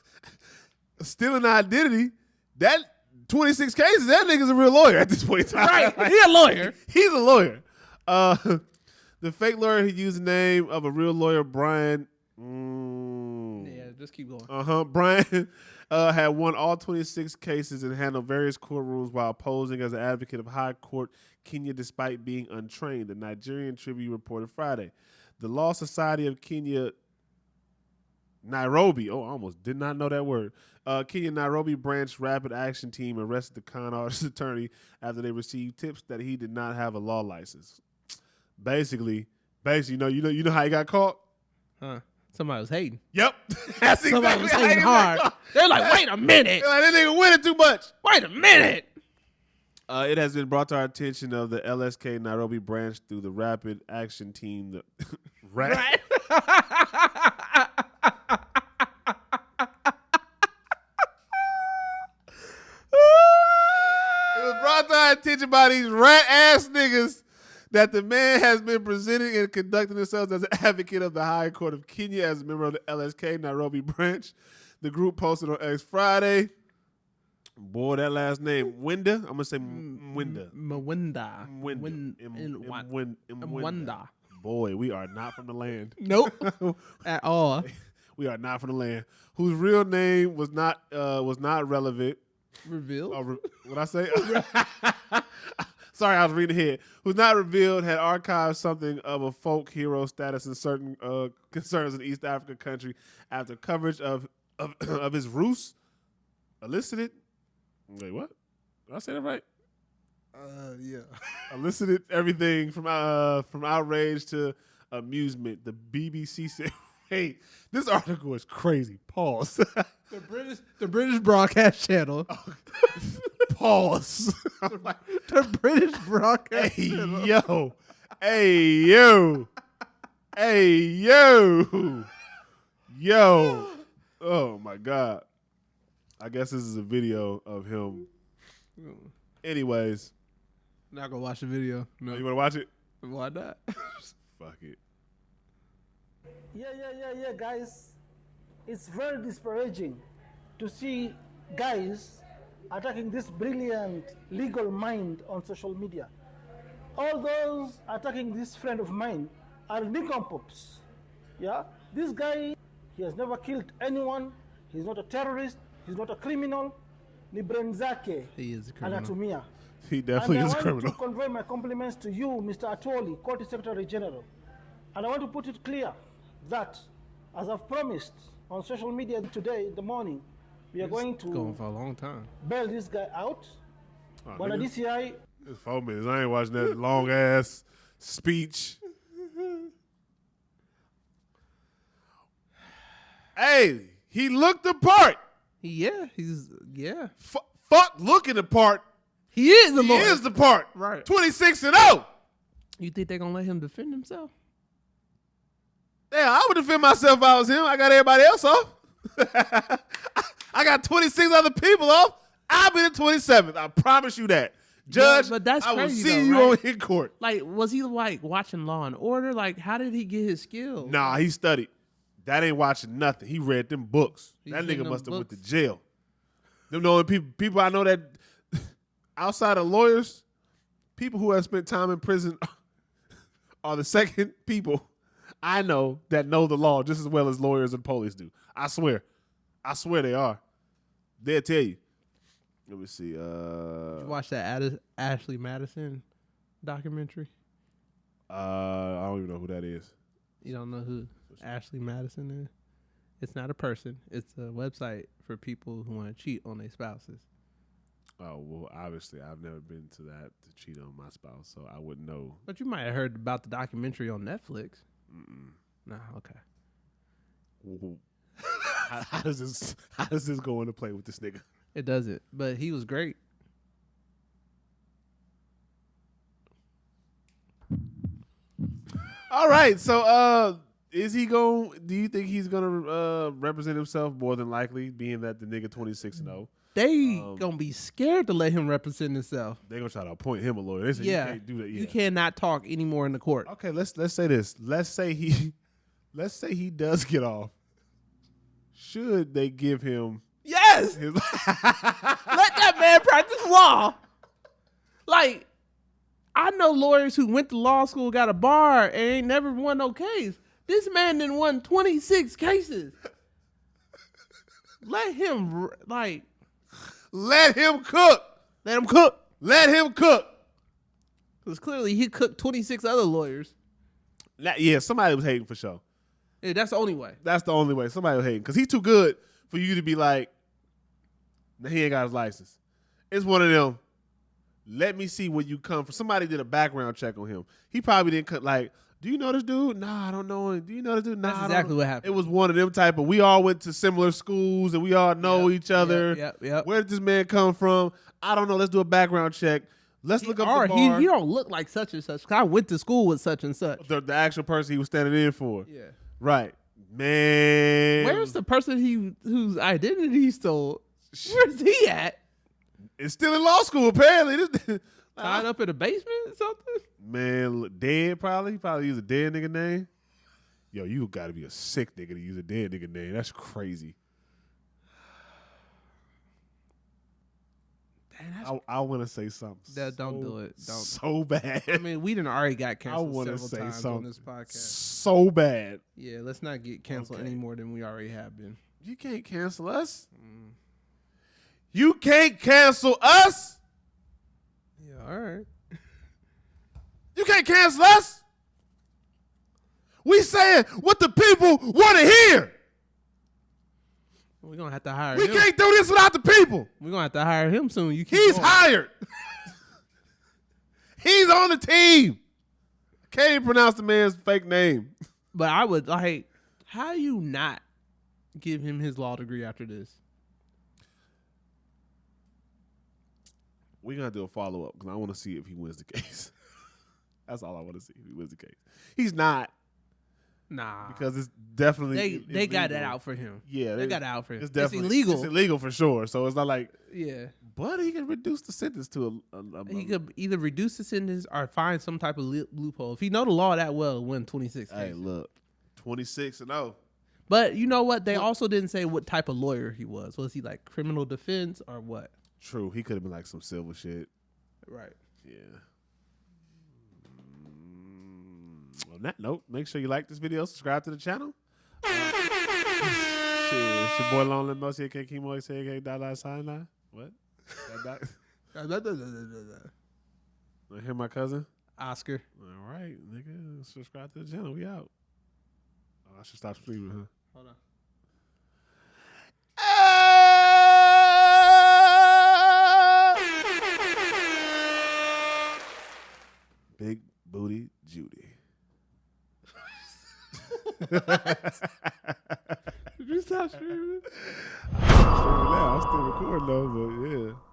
Stealing the identity? That 26 cases, that nigga's a real lawyer at this point in time. Right, he a lawyer. He's a lawyer. The fake lawyer who used the name of a real lawyer, Brian. Yeah, just keep going. Brian had won all 26 cases and handled various courtrooms while posing as an advocate of High Court Kenya despite being untrained, the Nigerian Tribune reported Friday. The Law Society of Kenya, Nairobi, I almost did not know that word. Kenya Nairobi branch rapid action team arrested the con artist attorney after they received tips that he did not have a law license. Basically, you know how he got caught? Huh. Somebody was hating. Yep. That's Somebody exactly was how he hating got hard. caught. They're like, wait a minute. They're like, that nigga winning too much. Wait a minute. It has been brought to our attention of the LSK Nairobi branch through the rapid action team. It was brought to our attention by these rat ass niggas that the man has been presenting and conducting themselves as an advocate of the High Court of Kenya as a member of the LSK Nairobi branch. The group posted on X Friday. Boy, that last name, Winda. I'm going to say Winda. Mwenda. Boy, we are not from the land. Nope. At all. We are not from the land. Whose real name was not relevant. Revealed? What I say? Sorry, I was reading ahead. Who's not revealed had archived something of a folk hero status in certain concerns in East African country after coverage of his ruse elicited. Wait, what? Did I say that right? Yeah. Elicited everything from outrage to amusement. The BBC said, "Hey, this article is crazy." Pause. The British broadcast channel. Pause. The British broadcast Hey channel. yo, hey yo, hey yo, yo. Oh my God. I guess this is a video of him. Anyways, Not gonna watch the video. No. you want to watch it? Why not? Fuck it. Yeah, guys. It's very discouraging to see guys attacking this brilliant legal mind on social media. All those attacking this friend of mine are nincompoops. Yeah? This guy, he has never killed anyone. He's not a terrorist. He's not a criminal. Ni brenzake He is a criminal. anatumia. He definitely And is a I want criminal. to convey my compliments to you, Mr. Atwoli, Court Secretary General. And I want to put it clear that, as I've promised on social media today in the morning, we are going Going to for a long time. bail this guy out. Oh, But the nigga, DCI, it's 4 minutes. I ain't watching that long ass speech. Hey, he looked the part. Yeah. Fuck looking the part. He is the He Lord. is the part. Right. 26-0. You think they're gonna let him defend himself? Yeah, I would defend myself if I was him. I got everybody else off. I got 26 other people off. I'll be the 27th. I promise you that. Judge, but that's I will crazy, see though, you right? on in court. Like, was he like watching Law and Order? Like, how did he get his skills? Nah, he studied. That ain't watching nothing. He read them books. He's That reading nigga them must have went to books. jail. Them the only people I know that outside of lawyers, people who have spent time in prison are the second people I know that know the law just as well as lawyers and police do. I swear they are. They'll tell you. Let me see. Did you watch that Ashley Madison documentary? I don't even know who that is. You don't know who Ashley Madison is? It's not a person. It's a website for people who want to cheat on their spouses. Oh, well, obviously, I've never been to that to cheat on my spouse, so I wouldn't know. But you might have heard about the documentary on Netflix. Mm-mm. Nah, okay. Ooh. How does this go into play with this nigga? It doesn't. But he was great. All right, so is he going? Do you think he's gonna represent himself more than likely, being that the nigga 26-0? They gonna be scared to let him represent himself. They're gonna try to appoint him a lawyer. They say you can't do that. Yeah. You cannot talk anymore in the court. Okay, let's say this. Let's say he does get off. Should they give him Yes! his Let that man practice law. Like, I know lawyers who went to law school, got a bar, and ain't never won no case. This man done won 26 cases. Let him, like... let him cook. Let him cook. Let him cook. Because clearly he cooked 26 other lawyers. Yeah, somebody was hating for sure. Yeah, that's the only way. That's the only way. Somebody was hating. Because he's too good for you to be like, nah, he ain't got his license. It's one of them, let me see where you come from. Somebody did a background check on him. He probably didn't cut like, do you know this dude? Nah, I don't know him. Do you know this dude? Nah, That's I don't exactly know. what happened. It was one of them type of, we all went to similar schools and we all know each other. Yep. Where did this man come from? I don't know. Let's do a background check. Let's look up the bar. He don't look like such and such. 'Cause I went to school with such and such. The actual person he was standing in for. Yeah. Right. Man. Where's the person whose identity he stole? Where's he at? It's still in law school, apparently. Tied up in a basement or something? Man, dead probably. He probably used a dead nigga name. Yo, you got to be a sick nigga to use a dead nigga name. That's crazy. Damn, I want to say something. don't do it. Don't. So bad. I mean, we done already got I canceled want to several say times on something this podcast. so bad. Yeah, let's not get canceled Okay. any more than we already have been. You can't cancel us. You can't cancel us. Yeah, all right. You can't cancel us. We saying what the people want to hear. We're going to have to hire We him. can't do this without the people. We're going to have to hire him soon. You keep He's going. hired. He's on the team. Can't even pronounce the man's fake name. But I would, like, how you not give him his law degree after this? We're going to do a follow-up because I want to see if he wins the case. That's all I want to see, if he wins the case. He's not, Nah. because it's definitely They got that illegal. out for him. Yeah. They got it out for him. It's It's definitely illegal. It's illegal for sure. So it's not like, Yeah. but he can reduce the sentence to a He could either reduce the sentence or find some type of loophole. If he know the law that well, win 26 Hey, cases. look, 26-0. But you know what? They also didn't say what type of lawyer he was. Was he like criminal defense or what? True, he could have been like some civil shit. Right. Yeah. On that note, make sure you like this video, subscribe to the channel. Shit, it's your boy Lonely Mosi, aka Kimo, aka $sign. What? I hear my cousin. Oscar. All right, nigga, subscribe to the channel. We out. I should stop streaming, huh? Hold on. Big booty Judy. Did you stop streaming? I'm still recording though, but yeah.